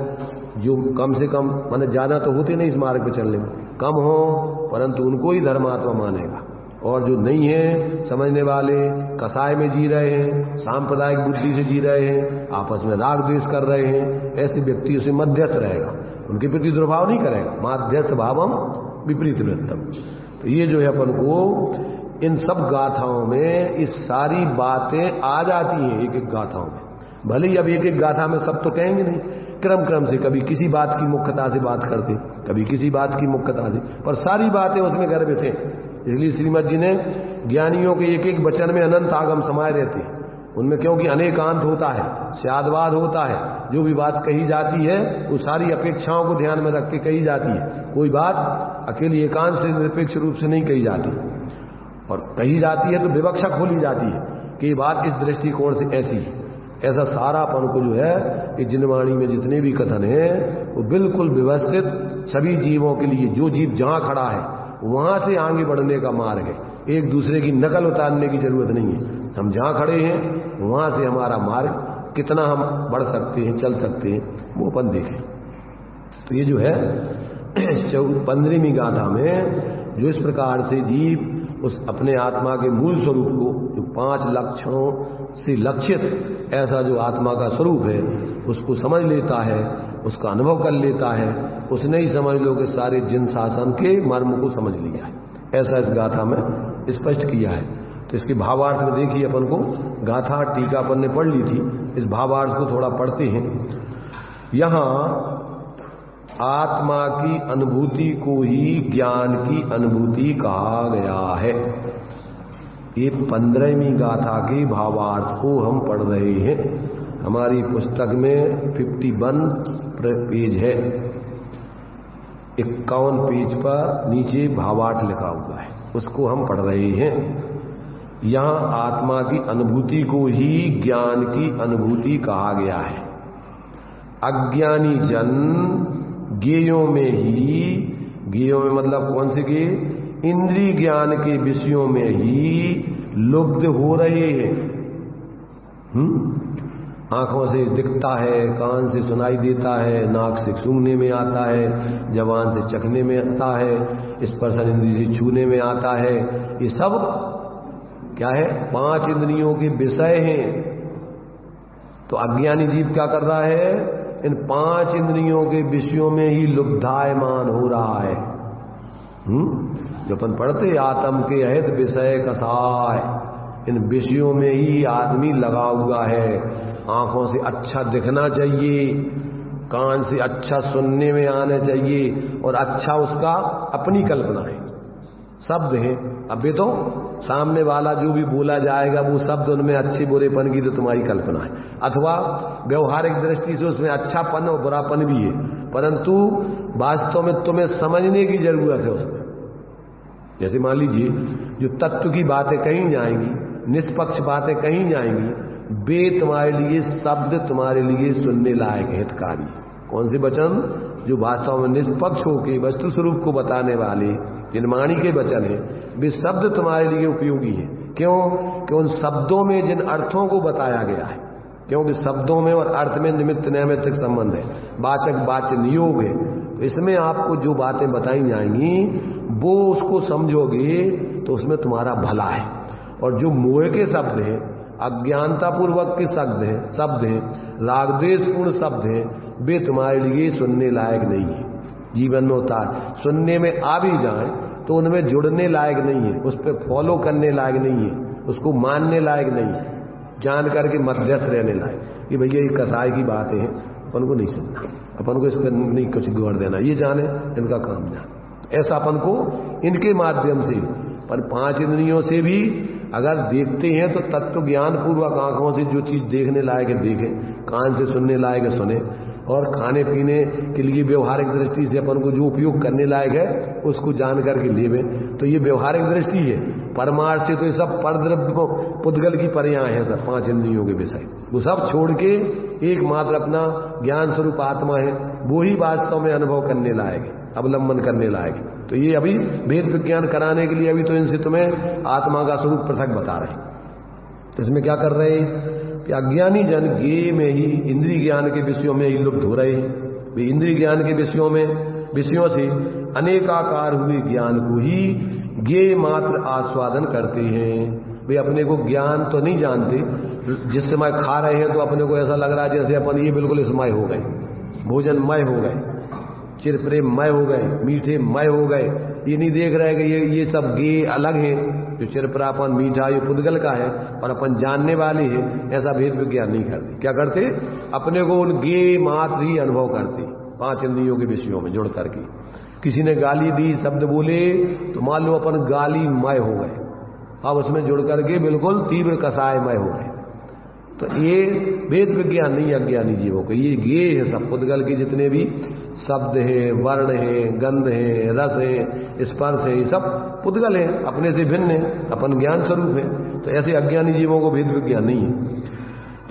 जो कम से कम, माने ज्यादा तो होते नहीं इस मार्ग पे चलने में, कम हो, परंतु उनको ही धर्मात्मा मानेगा। और जो नहीं है समझने वाले, कसाय में जी रहे हैं, सांप्रदायिक बुद्धि से जी रहे हैं, आपस में राग द्वेष कर रहे हैं, ऐसे व्यक्तियों से मध्यस्थ रहेगा, उनके प्रति दुर्भाव नहीं करेगा। माध्यस्थ भावम विपरीत वृत्तम। तो ये जो है अपन को इन सब गाथाओं में इस सारी बातें आ जाती हैं, एक एक गाथाओं में। भले ही अब एक एक गाथा में सब तो कहेंगे नहीं, क्रम क्रम से कभी किसी बात की मुख्यता से बात करते, कभी किसी बात की मुख्यता से, पर सारी बातें उसमें गर्भित हैं। इसलिए श्रीमद जी ने ज्ञानियों के एक एक वचन में अनंत आगम समाये रहते हैं उनमें, क्योंकि अनेकांत होता है, स्यादवाद होता है। जो भी बात कही जाती है वो सारी अपेक्षाओं को ध्यान में रख के कही जाती है। कोई बात अकेली एकांत से निरपेक्ष रूप से नहीं कही जाती, और कही जाती है तो विवक्षा खोली जाती है कि ये बात इस दृष्टिकोण से ऐसी है, ऐसा सारापन को जो है ये जिनवाणी में जितने भी कथन हैं वो बिल्कुल व्यवस्थित सभी जीवों के लिए, जो जीव जहां खड़ा है वहां से आगे बढ़ने का मार्ग है। एक दूसरे की नकल उतारने की जरूरत नहीं है। हम जहां खड़े हैं वहां से हमारा मार्ग कितना हम बढ़ सकते हैं, चल सकते हैं, वो अपन देखें। तो ये जो है 15वीं गाथा में जो इस प्रकार से जीव उस अपने आत्मा के मूल स्वरूप को, जो 5 लक्षणों से लक्षित ऐसा जो आत्मा का स्वरूप है उसको समझ लेता है, उसका अनुभव कर लेता है, उसने ही समझ लो कि सारे जिन शासन के मर्म को समझ लिया है, ऐसा इस गाथा में स्पष्ट किया है। तो इसके भावार्थ में देखिए, अपन को गाथा टीका अपन ने पढ़ ली थी, इस भावार्थ को थोड़ा पढ़ते हैं। यहां आत्मा की अनुभूति को ही ज्ञान की अनुभूति कहा गया है। ये 15वीं गाथा के भावार्थ को हम पढ़ रहे हैं। हमारी पुस्तक में 51 पेज है, 51 पेज पर नीचे भावार्थ लिखा हुआ है, उसको हम पढ़ रहे हैं। यहां आत्मा की अनुभूति को ही ज्ञान की अनुभूति कहा गया है। अज्ञानी जन ज्ञेयों में ही, ज्ञेयों में मतलब कौन से ज्ञेय, इंद्रिय ज्ञान के विषयों में ही लुब्ध हो रहे हैं। आंखों से दिखता है, कान से सुनाई देता है, नाक से सूंघने में आता है, जबान से चखने में आता है, स्पर्श इंद्रिय से छूने में आता है। ये सब क्या है, 5 इंद्रियों के विषय हैं। तो अज्ञानी जीव क्या कर रहा है, इन 5 इंद्रियों के विषयों में ही लुब्धायमान हो रहा है। जो अपन पढ़ते आत्म के अहित विषय कसाय, इन विषयों में ही आदमी लगा हुआ है। आंखों से अच्छा दिखना चाहिए, कान से अच्छा सुनने में आना चाहिए, और अच्छा उसका अपनी कल्पना है, शब्द है। अब ये तो सामने वाला जो भी बोला जाएगा वो शब्द उनमें अच्छे बुरेपन की तो तुम्हारी कल्पना है, अथवा व्यवहारिक दृष्टि से उसमें अच्छापन और बुरापन भी है, परंतु वास्तव में तुम्हें समझने की जरूरत है उसमें। जैसे मान लीजिए जो तत्व की बातें कहीं जाएंगी, निष्पक्ष बातें कहीं जाएंगी, वे तुम्हारे लिए शब्द तुम्हारे लिए सुनने लायक हितकारी। कौन से वचन, जो वास्तव में निष्पक्ष होकर वस्तु स्वरूप को बताने वाले जिनवाणी के वचन है, वे शब्द तुम्हारे लिए उपयोगी है। क्यों कि उन शब्दों में जिन अर्थों को बताया गया है, क्योंकि शब्दों में और अर्थ में निमित्त नैमित्तिक संबंध है, वाचक वाच्य नियोग है। तो इसमें आपको जो बातें बताई जाएंगी वो उसको समझोगे तो उसमें तुम्हारा भला है। और जो मोह के शब्द हैं, अज्ञानता पूर्वक के शब्द हैं, रागद्वेषपूर्ण शब्द हैं, वे तुम्हारे लिए सुनने लायक नहीं है। जीवन में होता है, सुनने में आ भी जाए तो उनमें जुड़ने लायक नहीं है, उस पर फॉलो करने लायक नहीं है, उसको मानने लायक नहीं है, जान करके मध्यस्थ रहने लायक। कि भैया ये कसाई की बातें हैं, अपन को नहीं सुनना, अपन को इस पर नहीं कुछ गौर देना, ये जाने इनका काम जाने। ऐसा अपन को इनके माध्यम से, पर 5 इंद्रियों से भी अगर देखते हैं तो तत्व ज्ञान पूर्वक आंखों से जो चीज देखने लायक है देखें, कान से सुनने लायक है सुने, और खाने पीने के लिए व्यवहारिक दृष्टि से अपन को जो उपयोग करने लायक है उसको जान करके लेवे। तो ये व्यवहारिक दृष्टि है। परमार्थ से तो ये सब परद्रव्य को पुद्गल की पर्याय है, सब 5 इंद्रियों के विषय, वो सब छोड़ के एकमात्र अपना ज्ञान स्वरूप आत्मा है, वो ही वास्तव में अनुभव करने लायक है, अवलंबन करने लायक है। तो ये अभी भेद विज्ञान कराने के लिए अभी तो इनसे तुम्हें आत्मा का स्वरूप पृथक बता रहे हैं। तो इसमें क्या कर रहे हैं कि अज्ञानी जन ज्ञेय में ही, इंद्रिय ज्ञान के विषयों में ही लुप्त हो रहे हैं। वे इंद्रिय ज्ञान के विषयों से अनेकाकार हुए ज्ञान को ही ज्ञेय मात्र आस्वादन करते हैं। वे अपने को ज्ञान तो नहीं जानते। जिस समय खा रहे हैं तो अपने को ऐसा लग रहा है जैसे अपन ये बिल्कुल इसमय हो गए, भोजनमय हो गए, चिर प्रेममय हो गए, मीठे मय हो गए। ये नहीं देख रहे कि ये सब ज्ञेय अलग है, जो चिरप्रापन मीठा ये पुद्गल का है और अपन जानने वाले हैं। ऐसा भेद विज्ञान नहीं करते। क्या करते, अपने को उन ज्ञेय मात्र ही अनुभव करते, 5 इंद्रियों के विषयों में जुड़ करके। किसी ने गाली दी, शब्द बोले, तो मान लो अपन गाली मय हो गए, अब उसमें जुड़ करके बिल्कुल तीव्र कसायमय हो गए। तो ये भेद विज्ञान नहीं अज्ञानी जीवों को, ये ज्ञेय है सब। पुद्गल के जितने भी शब्द है, वर्ण है, गंध है, रस है, स्पर्श है, ये सब पुद्गल है, अपने से भिन्न है, अपन ज्ञान स्वरूप है। तो ऐसे अज्ञानी जीवों को भेद विज्ञान नहीं है।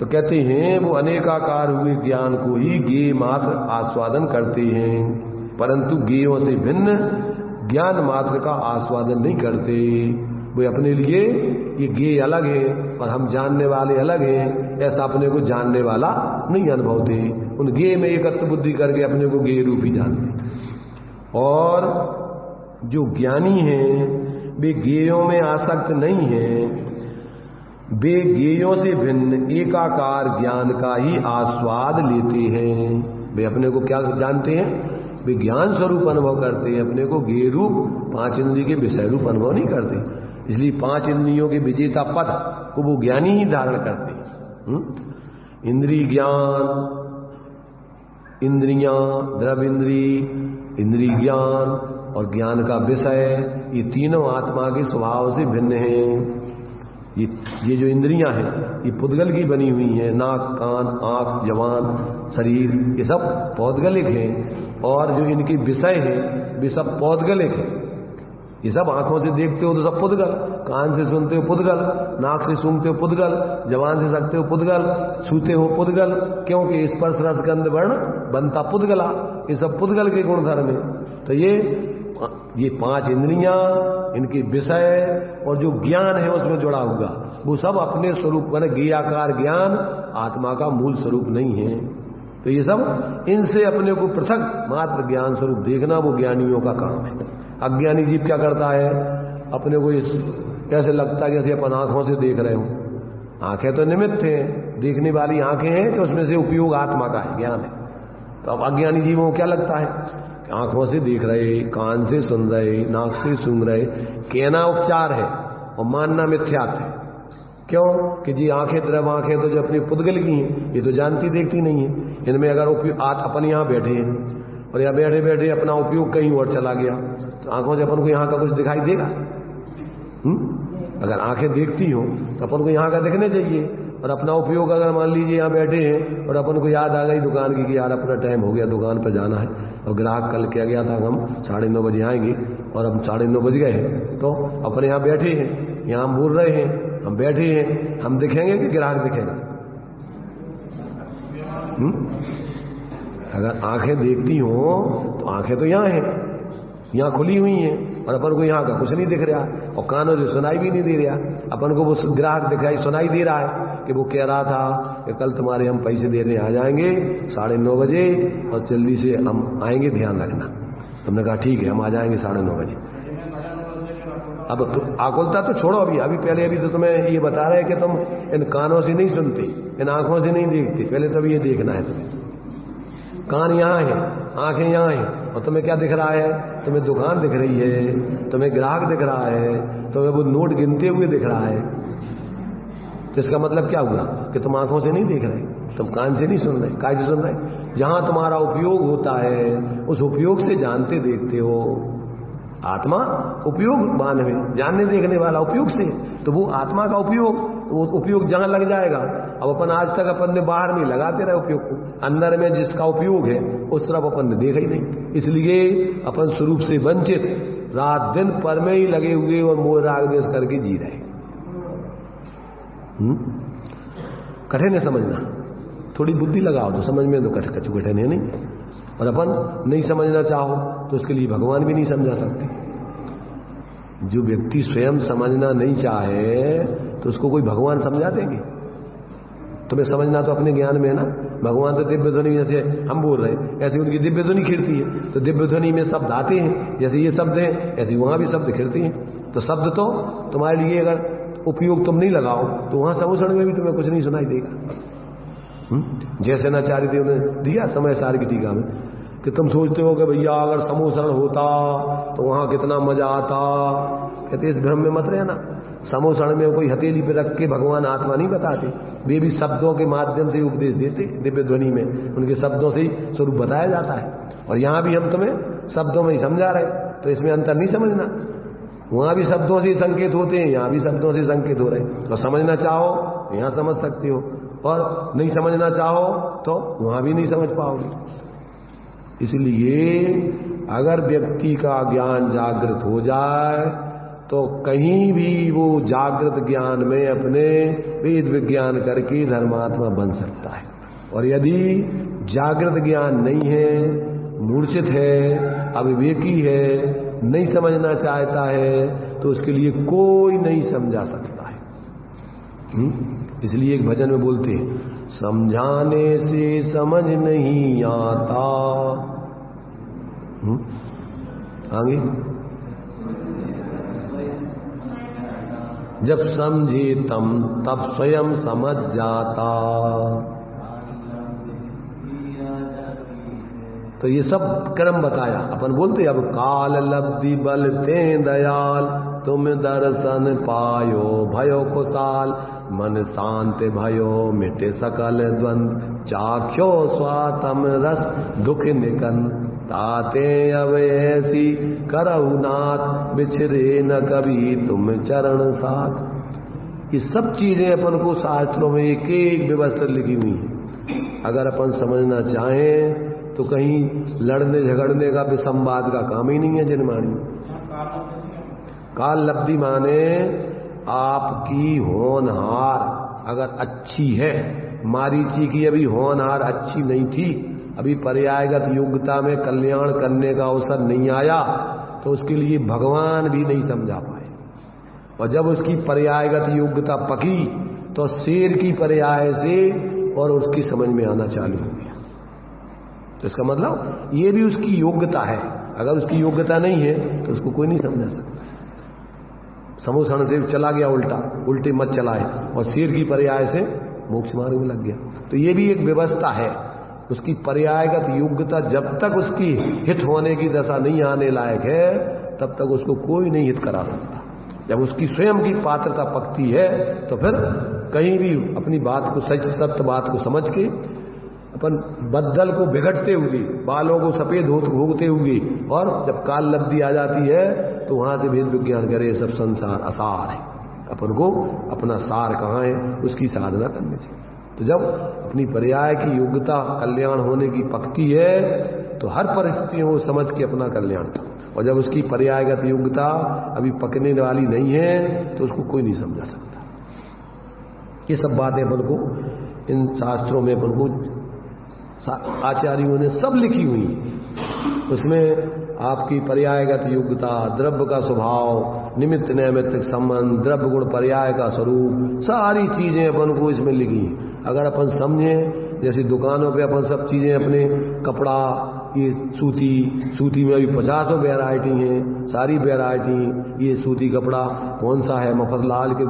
तो कहते हैं वो अनेकाकार हुए ज्ञान को ही ज्ञेय मात्र आस्वादन करते हैं, परंतु ज्ञेयों से भिन्न ज्ञान मात्र का आस्वादन नहीं करते। वे अपने लिए ये ज्ञेय अलग है और हम जानने वाले अलग हैं, ऐसा अपने को जानने वाला नहीं अनुभवते। उन ज्ञेय में एकत्व बुद्धि करके अपने को ज्ञेय रूप ही जानते। और जो ज्ञानी हैं वे ज्ञेयों में आसक्त नहीं हैं, वे ज्ञेयों से भिन्न एकाकार ज्ञान का ही आस्वाद लेते हैं। वे अपने को क्या जानते हैं? वे ज्ञान स्वरूप अनुभव करते हैं, अपने को ज्ञेय रूप पांच इंद्रिय के विषय रूप अनुभव नहीं करते। इसलिए पांच इंद्रियों के विजेता पद को वो ज्ञानी ही धारण करते हैं। इंद्रिय ज्ञान, इंद्रियां, द्रव्य इंद्रिय ज्ञान और ज्ञान का विषय, ये तीनों आत्मा के स्वभाव से भिन्न हैं। ये जो इंद्रियां हैं ये पुद्गल की बनी हुई हैं, नाक, कान, आंख, जवान, शरीर, ये सब पौद्गलिक हैं। और जो इनके विषय हैं वे सब पौद्गलिक हैं। ये सब आंखों से देखते हो तो सब पुद्गल, कान से सुनते हो पुद्गल, नाक से सूंघते हो पुद्गल, जवान से सकते हो पुद्गल, छूते हो पुद्गल, क्योंकि स्पर्श रस गंध वर्ण बनता पुद्गला। ये सब पुद्गल के गुणधर्म है। तो ये पांच इंद्रियां, इनके विषय और जो ज्ञान है उसमें जुड़ा हुआ, वो सब अपने स्वरूप माने ज्ञेयाकार ज्ञान आत्मा का मूल स्वरूप नहीं है। तो ये सब इनसे अपने को पृथक मात्र ज्ञान स्वरूप देखना वो ज्ञानियों का काम है। अज्ञानी जीव क्या करता है? अपने को कैसे लगता है जैसे अपन आंखों से देख रहे हो। आंखें तो निमित्त हैं, देखने वाली आंखें हैं कि उसमें से उपयोग आत्मा का है, ज्ञान है। तो अब अज्ञानी जीवों को क्या लगता है? आंखों से देख रहे, कान से सुन रहे, नाक से सूंघ रहे, कहना उपचार है और मानना मिथ्यात्व है। क्यों? कि जी आंखें द्रव आंखें तो जो अपनी पुद्गल की हैं, ये तो जानती देखती नहीं है। इनमें अगर अपन यहाँ बैठे हैं और यहाँ बैठे बैठे अपना उपयोग कहीं और चला गया तो आंखों से अपन को यहाँ का कुछ दिखाई देगा? अगर आंखें देखती हो तो अपन को यहाँ का दिखने चाहिए। और अपना उपयोग अगर मान लीजिए यहाँ बैठे हैं और अपन को याद आ गई दुकान की कि यार अपना टाइम हो गया, दुकान पर जाना है और ग्राहक कल कह गया था हम 9:30 बजे आएंगे और हम 9:30 बज गए हैं, तो अपने यहाँ बैठे हैं, यहाँ हम बोल रहे हैं, हम बैठे हैं, हम दिखेंगे कि ग्राहक दिखेगा? अगर आंखें देखती हो तो आंखें तो यहाँ हैं, यहाँ खुली हुई हैं और अपन को यहाँ का कुछ नहीं दिख रहा, और कानों से सुनाई भी नहीं दे रहा। अपन को वो ग्राहक दिखाई सुनाई दे रहा है कि वो कह रहा था कि कल तुम्हारे हम पैसे देने आ जाएंगे 9:30 बजे और जल्दी से हम आएंगे, ध्यान रखना। तुमने कहा ठीक है हम आ जाएंगे 9:30 बजे। अब तो आकुलता तो छोड़ो, अभी पहले अभी तो तुम्हें ये बता रहे कि तुम इन कानों से नहीं सुनते, इन आंखों से नहीं देखते, पहले तो ये देखना है तुम्हें। कान यहाँ है, आंखें यहाँ हैं, और तुम्हें क्या दिख रहा है? तुम्हें दुकान दिख रही है, तुम्हें ग्राहक दिख रहा है, तुम्हें वो नोट गिनते हुए दिख रहा है। तो इसका मतलब क्या हुआ कि तुम आंखों से नहीं देख रहे, तुम कान से नहीं सुन रहे, काय से सुन रहे? जहां तुम्हारा उपयोग होता है उस उपयोग से जानते देखते हो। आत्मा उपयोगवान है, जानने देखने वाला उपयोग से, तो वो आत्मा का उपयोग, वो उपयोग जहां लग जाएगा। अब अपन आज तक अपन ने बाहर नहीं लगाते रहे उपयोग को, अंदर में जिसका उपयोग है उस तरफ अपन ने देखा ही नहीं। इसलिए अपन स्वरूप से वंचित रात दिन पर में ही लगे हुए और मोह राग देश करके जी रहे। कठिन है समझना, थोड़ी बुद्धि लगाओ तो समझ में तो कठिन है नहीं। और अपन नहीं समझना चाहो तो उसके लिए भगवान भी नहीं समझा सकते। जो व्यक्ति स्वयं समझना नहीं चाहे तो उसको कोई भगवान समझा देंगे? तुम्हें समझना तो अपने ज्ञान में है ना। भगवान तो दिव्य ध्वनि, जैसे हम बोल रहे हैं ऐसे उनकी दिव्य ध्वनि खिड़ती है, तो दिव्य ध्वनि में शब्द आते हैं, जैसे ये शब्द हैं ऐसे वहां भी शब्द खिड़ते हैं। तो शब्द तो तुम्हारे लिए अगर उपयोग तुम नहीं लगाओ तो वहां समूषण में भी तुम्हें कुछ नहीं सुनाई देगा। जैसे नाचार्य देव ने दिया समय सार की टीका में कि तुम सोचते हो कि भैया अगर समूषण होता तो वहां कितना मजा आता। कहते इस भ्रम में मत रहना। समूषण में कोई हथेली पे रख के भगवान आत्मा नहीं बताते, वे भी शब्दों के माध्यम से उपदेश देते। दिव्य ध्वनि में उनके शब्दों से ही स्वरूप बताया जाता है, और यहाँ भी हम तुम्हें शब्दों में ही समझा रहे, तो इसमें अंतर नहीं समझना। वहां भी शब्दों से संकेत होते हैं, यहाँ भी शब्दों से संकेत हो रहे हैं। तो समझना चाहो यहाँ समझ सकते हो, और नहीं समझना चाहो तो वहां भी नहीं समझ पाओगे। इसलिए अगर व्यक्ति का ज्ञान जागृत हो जाए तो कहीं भी वो जागृत ज्ञान में अपने वेद विज्ञान करके धर्मात्मा बन सकता है। और यदि जागृत ज्ञान नहीं है, मूर्छित है, अविवेकी है, नहीं समझना चाहता है, तो उसके लिए कोई नहीं समझा सकता है। इसलिए एक भजन में बोलते हैं, समझाने से समझ नहीं आता। आगे, जब समझे तब स्वयं समझ जाता। तो ये सब क्रम बताया। अपन बोलते अब काल लब्धि बल ते दयाल, तुम दर्शन पायो भयो कुशाल, मन शांत भयो मिटे सकल द्वंद, चाख्यो स्वातम रस दुख निकन, ताते अब ऐसी करहु नाथ, बिछरे न कभी तुम चरण साथ। ये सब चीजें अपन को शास्त्रों में एक एक व्यवस्था लिखी हुई है। अगर अपन समझना चाहें तो कहीं लड़ने झगड़ने का विसंवाद का काम ही नहीं है जनमानी। काल लब्धि माने आपकी होनहार अगर अच्छी है, मारीची की अभी होनहार अच्छी नहीं थी, अभी पर्यायगत योग्यता में कल्याण करने का अवसर नहीं आया, तो उसके लिए भगवान भी नहीं समझा पाए। और जब उसकी पर्यायगत योग्यता पकी तो शेर की पर्याय से और उसकी समझ में आना चालू हो गया। तो इसका मतलब ये भी उसकी योग्यता है। अगर उसकी योग्यता नहीं है तो उसको कोई नहीं समझा सकता। समोसन से चला गया उल्टा, उल्टे मत चलाए, और शेर की पर्याय से मोक्ष मार्ग में लग गया। तो ये भी एक व्यवस्था है। उसकी पर्यायगत योग्यता जब तक उसकी हित होने की दशा नहीं आने लायक है, तब तक उसको कोई नहीं हित करा सकता। जब उसकी स्वयं की पात्रता पकती है तो फिर कहीं भी अपनी बात को, सच सत्य बात को समझ के, अपन बद्दल को बिगड़ते हुए, बालों को सफेद होते हुए, और जब काल लब्धि आ जाती है तो वहां से वेद विज्ञान करे सब संसार असार है। अपन को अपना सार कहाँ है, उसकी साधना करनी चाहिए। तो जब अपनी पर्याय की योग्यता कल्याण होने की पकती है तो हर परिस्थितियों को समझ के अपना कल्याण करो। और जब उसकी पर्यायगत योग्यता अभी पकने वाली नहीं है तो उसको कोई नहीं समझा सकता। ये सब बातें अपन को इन शास्त्रों में अपन को आचार्यों ने सब लिखी हुई है। उसमें आपकी पर्यायगत योग्यता, द्रव्य का स्वभाव, निमित्त नैमित्तिक संबंध, द्रव्य गुण पर्याय का स्वरूप, सारी चीजें अपन को इसमें लिखी हैं। अगर अपन समझें, जैसे दुकानों पे अपन सब चीजें अपने कपड़ा, ये सूती में अभी 50 वैरायटी हैं, सारी वैरायटी, ये सूती कपड़ा कौन सा है, मफसलाल के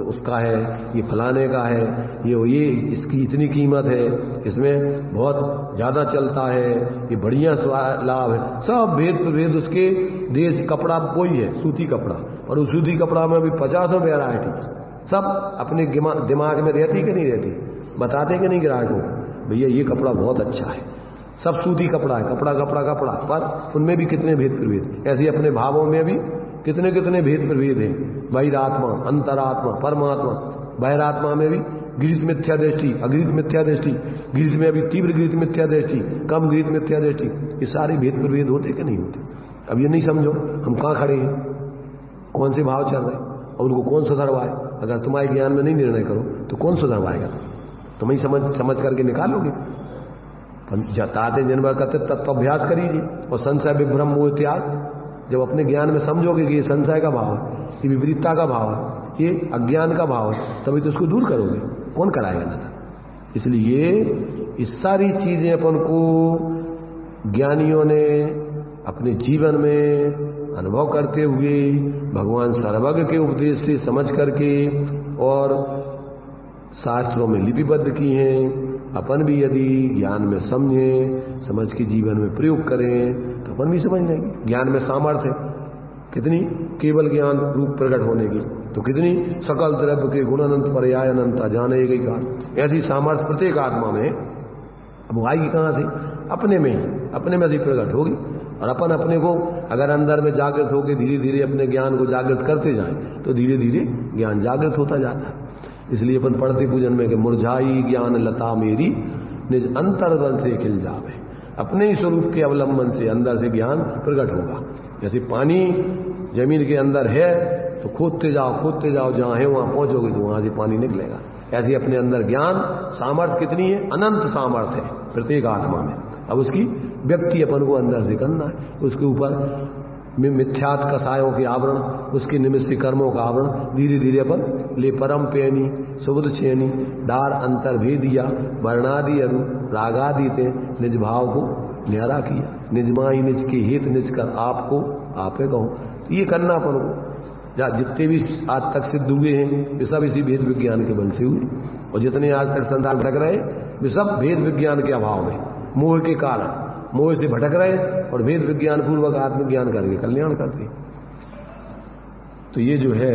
उसका है, ये फलाने का है, ये इसकी इतनी कीमत है, इसमें बहुत ज्यादा चलता है, ये बढ़िया लाभ है, सब भेद प्रभेद उसके देश। कपड़ा वही है, सूती कपड़ा, और उस सूती कपड़ा में भी 50 वैरायटी, सब अपने दिमाग में रहती कि नहीं रहती, बताते कि नहीं ग्राहकों, भैया ये कपड़ा बहुत अच्छा है, सब सूती कपड़ा है, कपड़ा कपड़ा कपड़ा, पर उनमें भी कितने भेद प्रभेद। ऐसे अपने भावों में भी कितने कितने भेद प्रभेद हैं। बहिरात्मा, अंतरात्मा, परमात्मा, बहिरात्मा में भी गृहीत मिथ्या दृष्टि, अगृहीत मिथ्या दृष्टि, गृहीत में अभी तीव्र गृहीत मिथ्या दृष्टि, कम गृहीत मिथ्या दृष्टि, ये सारे भेद प्रभेद होते कि नहीं होते। अब ये नहीं समझो हम कहाँ खड़े हैं, कौन से भाव चल रहे हैं, और उनको कौन सुधरवाए। अगर तुम्हारे ज्ञान में नहीं निर्णय करो तो कौन सुधरवाएगा, तुम ही समझ करके निकालोगे। जाते जन्म करते तत्वाभ्यास करीजिए, और संशय विभ्रम मोह त्याग। जब अपने ज्ञान में समझोगे कि ये संशय का भाव है, ये विपरीतता का भाव है, ये अज्ञान का भाव है, तभी तो उसको दूर करोगे, कौन कराएगा ना। इसलिए ये सारी चीजें अपन को ज्ञानियों ने अपने जीवन में अनुभव करते हुए, भगवान सर्वज्ञ के उपदेश से समझ करके और शास्त्रों में लिपिबद्ध की हैं। अपन भी यदि ज्ञान में समझें, समझ के जीवन में प्रयोग करें तो अपन भी समझ लेंगे। ज्ञान में सामर्थ्य है कितनी, केवल ज्ञान रूप प्रकट होने की, तो कितनी सकल द्रव्य के गुण अनंत पर्याय अनंता जाने गई काल, ऐसी सामर्थ्य प्रत्येक आत्मा में। अब आएगी कहाँ से, अपने में ही, अपने में ही प्रकट होगी। और अपन अपने को अगर अंदर में जागृत होकर धीरे धीरे अपने ज्ञान को जागृत करते जाएं तो धीरे धीरे ज्ञान जागृत होता जाता है। इसलिए अपन पढ़ते पूजन में कि मुरझाई ज्ञान लता मेरी, निज अंतर्बल से खिल जावे। अपने ही स्वरूप के अवलंबन से अंदर से ज्ञान प्रकट होगा। जैसे पानी जमीन के अंदर है तो खोदते जाओ, जहाँ है वहाँ पहुँचोगे तो वहाँ से पानी निकलेगा। ऐसे अपने अंदर ज्ञान सामर्थ्य कितनी है, अनंत सामर्थ्य है प्रत्येक आत्मा में। अब उसकी व्यक्ति अपन को अंदर से करना है, उसके ऊपर मिथ्यात कसायों के आवरण, उसके निमित्त कर्मों का आवरण धीरे धीरे अपन ले परम पेनी सुबुद छेनी डार अंतर भेदिया वर्णादि अरु रागादि ते निज भाव को न्यारा किया, निजमाई निज के हित निज कर आपको आपे कहो। ये करना अपन को। जितने भी आज तक सिद्ध हुए हैं वे सब इसी भेद विज्ञान के बल से हुए, और जितने आज तक संसार भटक रहे वे सब भेद विज्ञान के अभाव में, मोह के कारण मोह से भटक रहे और भेद विज्ञान पूर्वक आत्मज्ञान करके कल्याण करते। तो ये जो है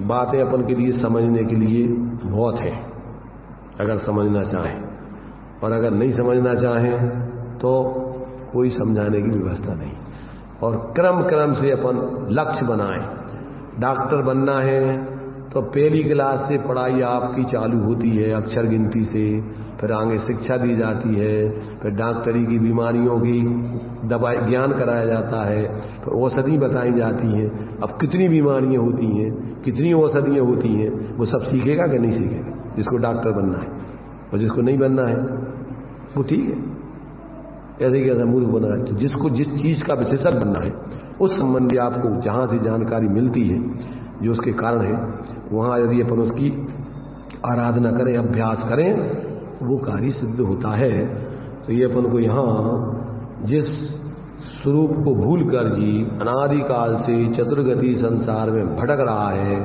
बातें अपन के लिए समझने के लिए बहुत है, अगर समझना चाहें, और अगर नहीं समझना चाहें तो कोई समझाने की व्यवस्था नहीं। और क्रम क्रम से अपन लक्ष्य बनाएं। डॉक्टर बनना है तो पहली क्लास से पढ़ाई आपकी चालू होती है अक्षर गिनती से, फिर आगे शिक्षा दी जाती है, फिर डॉक्टरी की बीमारियों की दवाई ज्ञान कराया जाता है, फिर औषधि बताई जाती हैं। अब कितनी बीमारियां होती हैं, कितनी औषधियां होती हैं, वो सब सीखेगा कि नहीं सीखेगा? जिसको डॉक्टर बनना है, और जिसको नहीं बनना है वो ठीक है, ऐसे कैसा मूर्ख बना है। तो जिसको जिस चीज का विशेषज्ञ बनना है उस संबंधी आपको जहां से जानकारी मिलती है जो उसके कारण है, वहां यदि अपन उसकी आराधना करें, अभ्यास करें, तो वो कार्य सिद्ध होता है। तो ये अपन को यहाँ जिस स्वरूप को भूल कर जीव अनादिकाल से चतुर्गति संसार में भटक रहा है,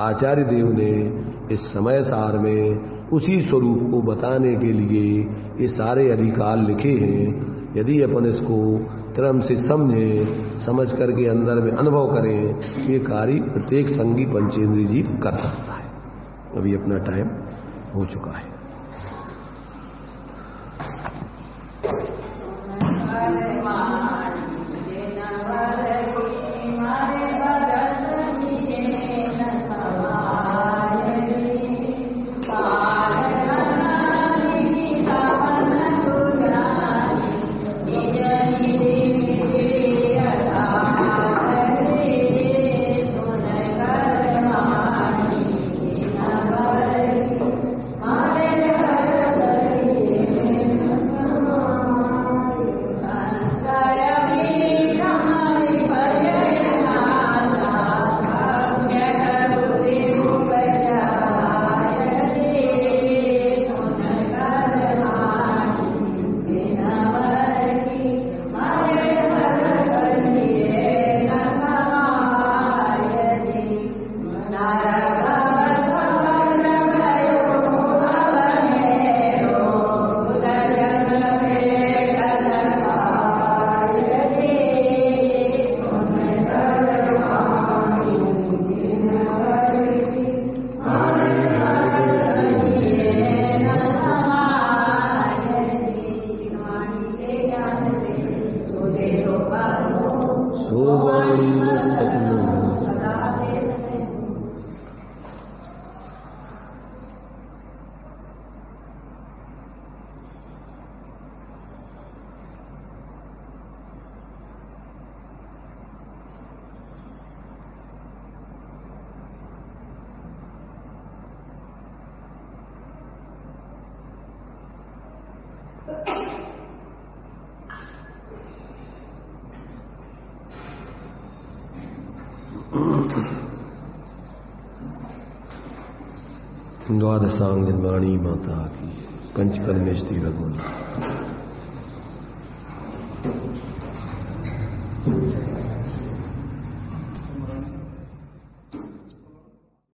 आचार्य देव ने इस समय सार में उसी स्वरूप को बताने के लिए ये सारे अधिकार लिखे हैं। यदि अपन इसको क्रम से समझें, समझ करके अंदर में अनुभव करें, ये कार्य प्रत्येक संगी पंचेंद्रिय जीव कर सकता है। अभी अपना टाइम हो चुका है। द्वादशांग जन्माणी माता की पंचकर्मेष्टि भगवान।